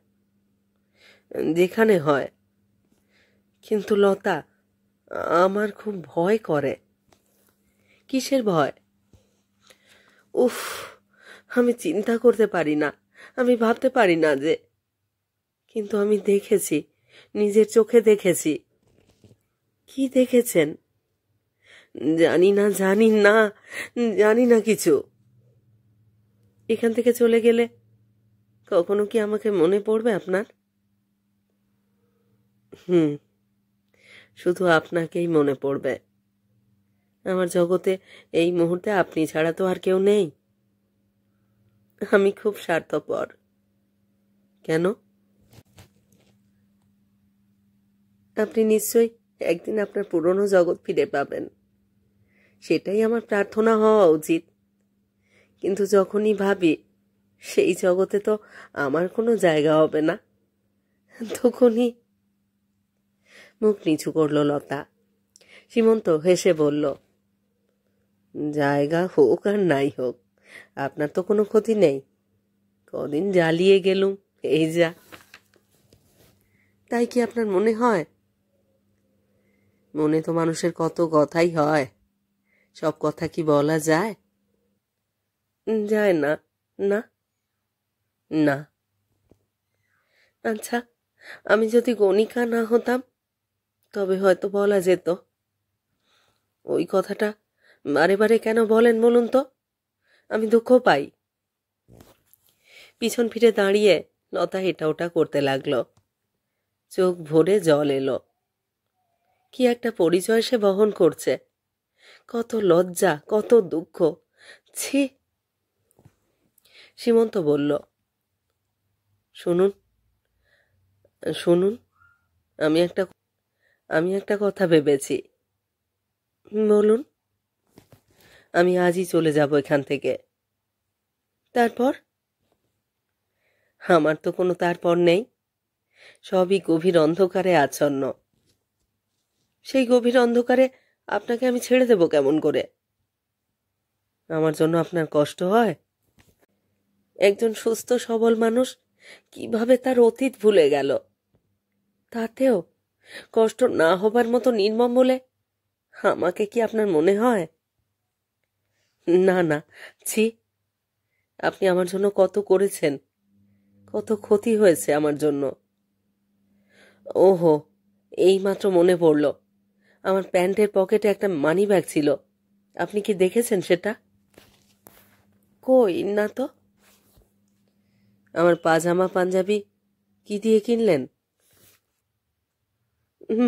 যেখানে হয়। কিন্তু লতা, আমার খুব ভয় করে। কিসের ভয়? উফ, আমি চিন্তা করতে পারি না, আমি ভাবতে পারি না যে। কিন্তু আমি দেখেছি, নিজের চোখে দেখেছি। কি দেখেছেন? জানি না, জানি না, জানি না কিছু। এখান থেকে চলে গেলে কখনো কি আমাকে মনে পড়বে আপনার? হুম, শুধু আপনাকেই মনে পড়বে। আমার জগতে এই মুহূর্তে আপনি ছাড়া তো আর কেউ নেই। আমি খুব স্বার্থপর। কেন? আপনি নিশ্চয়ই একদিন আপনার পুরনো জগৎ ফিরে পাবেন, সেটাই আমার প্রার্থনা হওয়া উচিত। কিন্তু যখনই ভাবি সেই জগতে তো আমার কোনো জায়গা হবে না, তখনই মুখ নিচু করল লতা। সীমন্ত হেসে বলল, জায়গা হোক আর নাই হোক, আপনার তো কোনো ক্ষতি নেই। কদিন জ্বালিয়ে গেলুম, এই যা। তাই কি আপনার মনে হয়? মনে তো মানুষের কত কথাই হয়, সব কথা কি বলা যায়? যায় না। না, না। আচ্ছা, আমি যদি গণিকা না হতাম তবে হয়তো বলা যেত। ওই কথাটা বারে বারে কেন বলেন বলুন তো? আমি দুঃখ পাই। পিছন ফিরে দাঁড়িয়ে লতা এটা ওটা করতে লাগলো। চোখ ভরে জল এলো। কি একটা পরিচয় সে বহন করছে! কত লজ্জা, কত দুঃখ! ছি! সীমন্ত বলল, শুনুন, শুনুন, আমি একটা কথা ভেবেছি। বলুন। আমি আজই চলে যাব এখান থেকে। তারপর? আমার তো কোনো তারপর নেই, সবই গভীর অন্ধকারে আচ্ছন্ন। সেই গভীর অন্ধকারে আপনাকে আমি ছেড়ে দেব কেমন করে? আমার জন্য আপনার কষ্ট হয়? একজন সুস্থ সবল মানুষ কিভাবে তার অতীত ভুলে গেল, তাতেও কষ্ট না হবার মতো নির্মম বলে আমাকে কি আপনার মনে হয়? না, না, ছি! আপনি আমার জন্য কত করেছেন, কত ক্ষতি হয়েছে আমার জন্য। ওহো, এইমাত্র মনে পড়ল, আমার প্যান্টের পকেটে একটা মানি ব্যাগ ছিল। আপনি কি দেখেছেন সেটা? কই না তো। আমার পাজামা পাঞ্জাবি কি দিয়ে কিনলেন?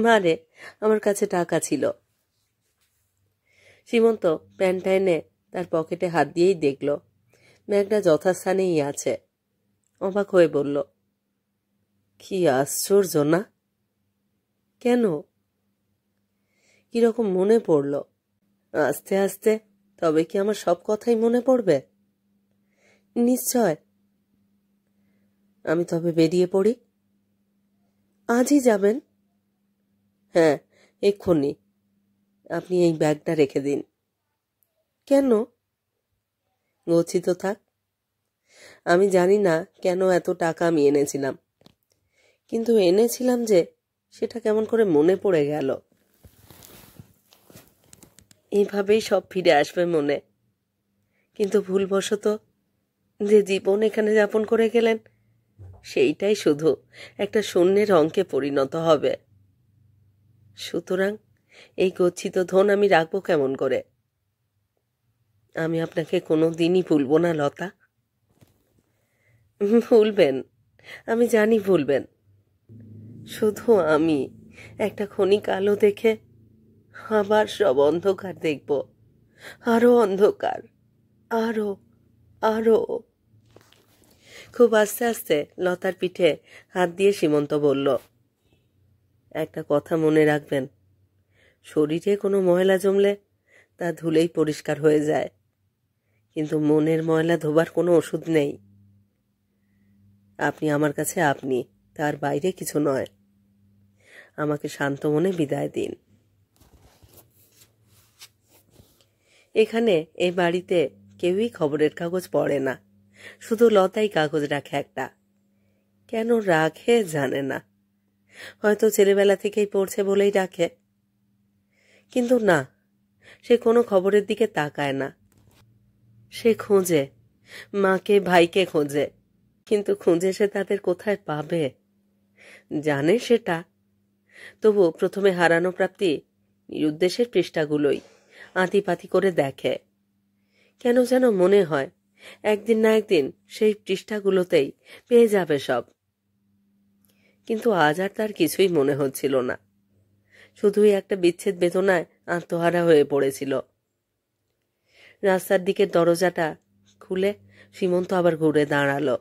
মানে আমার কাছে টাকা ছিল। সীমন্ত প্যান্টটা এনে তার পকেটে হাত দিয়েই দেখল ব্যাগটা যথাস্থানেই আছে। অবাক হয়ে বলল, কি আশ্চর্য না? কেন? কিরকম মনে পড়ল? আস্তে আস্তে তবে কি আমার সব কথাই মনে পড়বে? নিশ্চয়। আমি তবে বেরিয়ে পড়ি। আজই যাবেন? হ্যাঁ, এক্ষুনি। আপনি এই ব্যাগটা রেখে দিন। কেন? গচ্ছিত থাক। আমি জানি না কেন এত টাকা আমি এনেছিলাম, কিন্তু এনেছিলাম যে সেটা কেমন করে মনে পড়ে গেল। এইভাবেই সব ফিরে আসবে মনে, কিন্তু ভুলবশত যে জীবন এখানে যাপন করে গেলেন সেইটাই শুধু একটা শূন্যের অঙ্কে পরিণত হবে। সুতরাং এই গচ্ছিত ধন আমি রাখবো কেমন করে? আমি আপনাকে কোনো দিনই ভুলব না লতা। ভুলবেন, আমি জানি ভুলবেন। শুধু আমি একটা ক্ষণিক আলো দেখে আবার সব অন্ধকার দেখব, আরো অন্ধকার, আরো, আরো। খুব আস্তে আস্তে লতার পিঠে হাত দিয়ে সীমন্ত বলল, একটা কথা মনে রাখবেন, শরীরে কোনো ময়লা জমলে তা ধুলেই পরিষ্কার হয়ে যায়, কিন্তু মনের ময়লা ধোবার কোনো ওষুধ নেই। আপনি আমার কাছে আপনি, তার বাইরে কিছু নয়। আমাকে শান্ত মনে বিদায় দিন। এখানে এই বাড়িতে কেউই খবরের কাগজ পড়ে না, শুধু লতাই কাগজ রাখে একটা। কেন রাখে জানে না, হয়তো ছেলেবেলা থেকেই পড়ছে বলেই রাখে। কিন্তু না, সে কোনো খবরের দিকে তাকায় না। সে খোঁজে, মাকে ভাইকে খোঁজে, কিন্তু খুঁজে সে তাদের কোথায় পাবে? জানে সেটা, তবু প্রথমে হারানো প্রাপ্তি নিরুদ্দেশের পৃষ্ঠাগুলোই আঁতিপাতি করে দেখে। কেন যেন মনে হয় একদিন না একদিন সেই পৃষ্ঠাগুলোতেই পেয়ে যাবে সব। কিন্তু আজ আর তার কিছুই মনে হচ্ছিল না, শুধুই একটা বিচ্ছেদ বেদনায় আত্মহারা হয়ে পড়েছিল। রাস্তার দিকের দরজাটা খুলে সীমন্ত আবার ঘুরে দাঁড়ালো।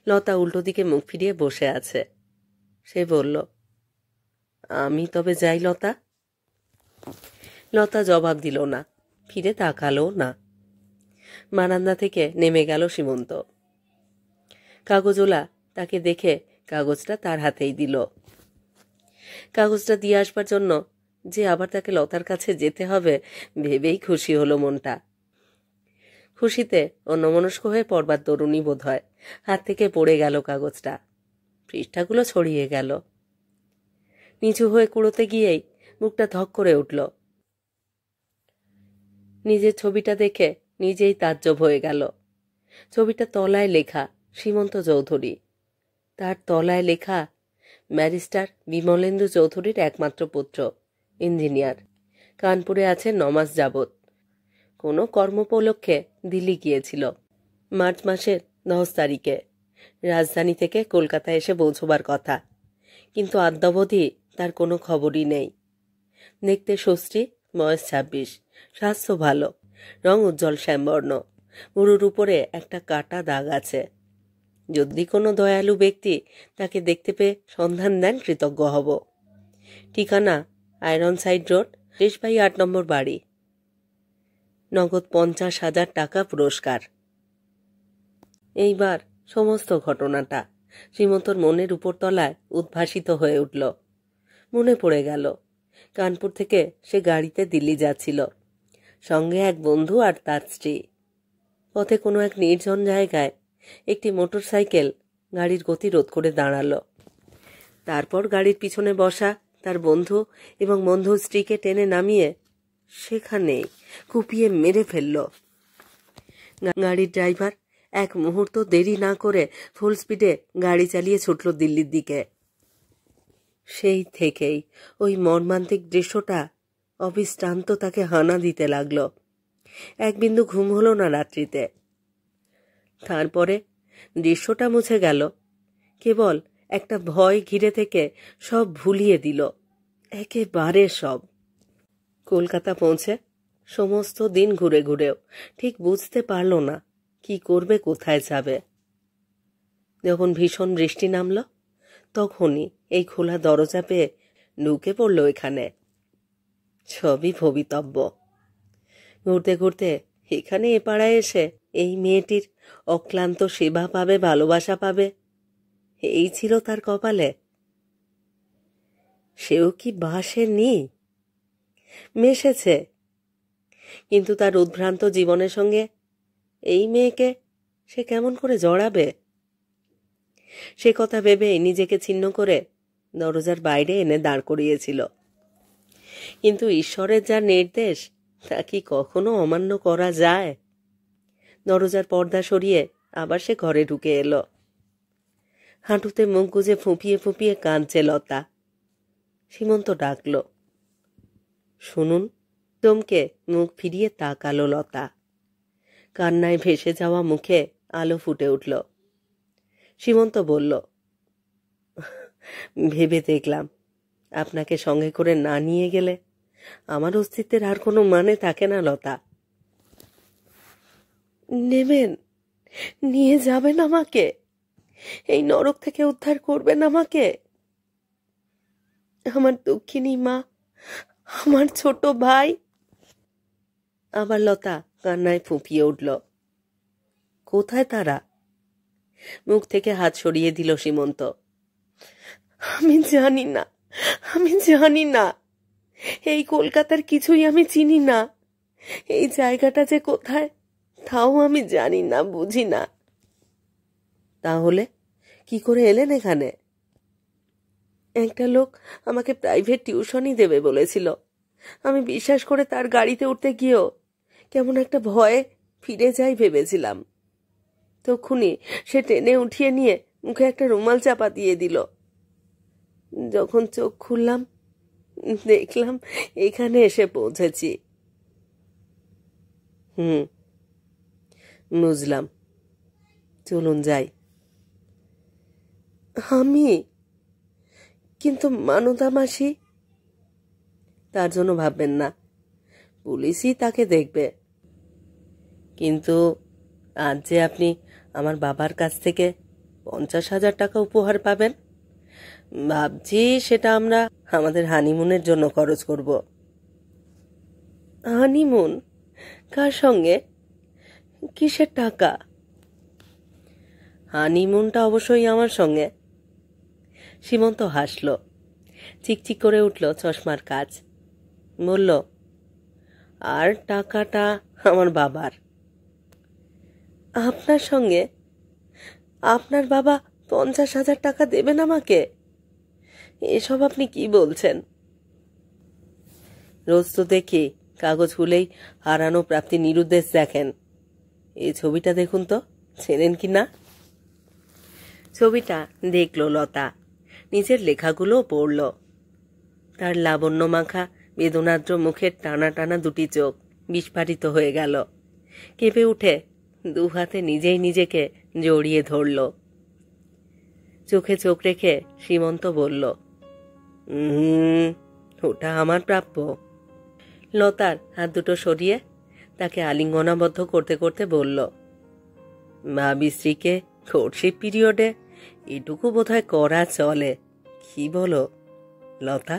লতা উল্টো দিকে মুখ ফিরিয়ে বসে আছে। সে বলল, আমি তবে যাই লতা। লতা জবাব দিল না, ফিরে তাকালো না। বারান্দা থেকে নেমে গেল সীমন্ত। কাগজওয়ালা তাকে দেখে কাগজটা তার হাতেই দিল। কাগজটা দিয়ে আসবার জন্য যে আবার তাকে লতার কাছে যেতে হবে ভেবেই খুশি হলো মনটা। খুশিতে অন্যমনস্ক হয়ে পড়বার তরুণী বোধ হয় হাত থেকে পড়ে গেল কাগজটা। পৃষ্ঠাগুলো ছড়িয়ে গেল। নিচু হয়ে কুড়োতে গিয়েই মুখটা ধক করে উঠল। নিজের ছবিটা দেখে নিজেই তাজ্জব হয়ে গেল। ছবিটা তলায় লেখা সীমন্ত চৌধুরী, তার তলায় লেখা ব্যারিস্টার বিমলেন্দু চৌধুরীর একমাত্র পুত্র, ইঞ্জিনিয়ার, কানপুরে আছে 9 মাস যাবৎ। কোনো কর্মোপলক্ষে দিল্লি গিয়েছিল। মার্চ মাসের 10 তারিখে রাজধানী থেকে কলকাতায় এসে পৌঁছবার কথা, কিন্তু আদ্যাবধি তার কোনো খবরই নেই। দেখতে সুশ্রী, বয়স 26, স্বাস্থ্য ভালো, রং উজ্জ্বল শ্যামবর্ণ, মুড়ুর উপরে একটা কাটা দাগ আছে। যদি কোনো দয়ালু ব্যক্তি তাকে দেখতে পেয়ে সন্ধান দেন কৃতজ্ঞ হব। ঠিকানা আয়রন সাইড রোড, 30/8 নম্বর বাড়ি। নগদ 50,000 টাকা পুরস্কার। এইবার সমস্ত ঘটনাটা শ্রীমন্তর মনের উপরতলায় উদ্ভাসিত হয়ে উঠল। মনে পড়ে গেল কানপুর থেকে সে গাড়িতে দিল্লি যাচ্ছিল, সঙ্গে এক বন্ধু আর তার স্ত্রী। পথে কোনো এক নির্জন জায়গায় একটি মোটর সাইকেল গাড়ির গতি রোধ করে দাঁড়ালো। তারপর গাড়ির পিছনে বসা তার বন্ধু এবং বন্ধুর স্ত্রীকে টেনে নামিয়ে সেখানে কুপিয়ে মেরে ফেলল। গাড়ির ড্রাইভার এক মুহূর্ত দেরি না করে ফুল স্পিডে গাড়ি চালিয়ে ছুটল দিল্লির দিকে। সেই থেকেই ওই মর্মান্তিক দৃশ্যটা অবিশ্রান্ত তাকে হানা দিতে লাগল। এক বিন্দু ঘুম হলো না রাত্রিতে। তারপরে দৃশ্যটা মুছে গেল, কেবল একটা ভয় ঘিরে থেকে সব ভুলিয়ে দিল, একেবারে সব। কলকাতা পৌঁছে সমস্ত দিন ঘুরে ঘুরেও ঠিক বুঝতে পারল না কি করবে, কোথায় যাবে। যখন ভীষণ বৃষ্টি নামল, তখনই এই খোলা দরজা পেয়ে ঢুকে পড়ল এখানে। সবই ভবিতব্য। ঘুরতে ঘুরতে এখানে এ পাড়ায় এসে এই মেয়েটির অক্লান্ত সেবা পাবে, ভালোবাসা পাবে, এই ছিল তার কপালে। সেও কি বাসেনি? মেশেছে, কিন্তু তার উদ্ভ্রান্ত জীবনের সঙ্গে এই মেয়েকে সে কেমন করে জড়াবে? সে কথা ভেবেই নিজেকে ছিন্ন করে দরজার বাইরে এনে দাঁড় করিয়েছিল। কিন্তু ঈশ্বরের যা নির্দেশ তা কি কখনো অমান্য করা যায়? দরজার পর্দা সরিয়ে আবার সে ঘরে ঢুকে এলো। হাঁটুতে মুখ গুজে ফুঁপিয়ে ফুঁপিয়ে কাঁদছে লতা। সীমন্ত ডাকল, শুনুন। দমকে মুখ ফিরিয়ে তাকালো লতা। কান্নায় ভেসে যাওয়া মুখে আলো ফুটে উঠল। সীমন্ত বলল, ভেবে দেখলাম আপনাকে সঙ্গে করে না নিয়ে গেলে আমার অস্তিত্বের আর কোনো মানে থাকে না লতা। নেবেন, নিয়ে যাবেন আমাকে, এই নরক থেকে উদ্ধার করবেন আমাকে। আমার দুঃখিনী মা, আমার ছোট ভাই। আবার লতা কান্নায় ফুঁপিয়ে উঠল। কোথায় তারা? মুখ থেকে হাত সরিয়ে দিল সীমন্ত। আমি জানি না, আমি জানি না। এই কলকাতার কিছুই আমি চিনি না। এই জায়গাটা যে কোথায় তাও আমি জানি না, বুঝি না। তাহলে কি করে এলেন এখানে? একটা লোক আমাকে প্রাইভেট টিউশনই দেবে বলেছিল। আমি বিশ্বাস করে তার গাড়িতে উঠতে গিয়েও কেমন একটা ভয়ে ফিরে যাই ভেবেছিলাম। তখনই সে টেনে উঠিয়ে নিয়ে মুখে একটা রুমাল চাপা দিয়ে দিল। যখন চোখ খুললাম দেখলাম এখানে এসে পৌঁছেছি। বুঝলাম, চলুন যাই। আমি কিন্তু মানুদা মাসি? তার জন্য ভাববেন না, পুলিশই তাকে দেখবে। কিন্তু আজ যে আপনি আমার বাবার কাছ থেকে 50,000 টাকা উপহার পাবেন, ভাবছি সেটা আমরা আমাদের হানিমুনের জন্য খরচ করব। হানিমুন? কার সঙ্গে? কিসের টাকা? হানিমুনটা অবশ্যই আমার সঙ্গে। সীমন্ত হাসল, চিকচিক করে উঠল চশমার কাজ, বলল, আর টাকাটা আমার বাবার। আপনার সঙ্গে? আপনার বাবা 50,000 টাকা দেবেন আমাকে? এসব আপনি কি বলছেন? রোজ তো দেখি কাগজ খুলেই হারানো প্রাপ্তি নিরুদ্দেশ দেখেন। এই ছবিটা দেখুন তো, চেনেন কি না? ছবিটা দেখল লতা, নিজের লেখাগুলোও পড়ল। তার লাবণ্য মাখা বেদনাদ্র মুখের টানা টানা দুটি চোখ বিস্ফারিত হয়ে গেল। কেঁপে উঠে দু হাতে নিজেই নিজেকে জড়িয়ে ধরল। চোখে চোখ রেখে সীমন্ত বলল, ওটা আমার প্রাপ্য। লতার হাত দুটো সরিয়ে তাকে আলিঙ্গনাবদ্ধ করতে করতে বলল, ভাবি স্ত্রীকে কোর্টশিপ পিরিয়ডে এটুকু বোধহয় করা চলে, কি বলো লতা?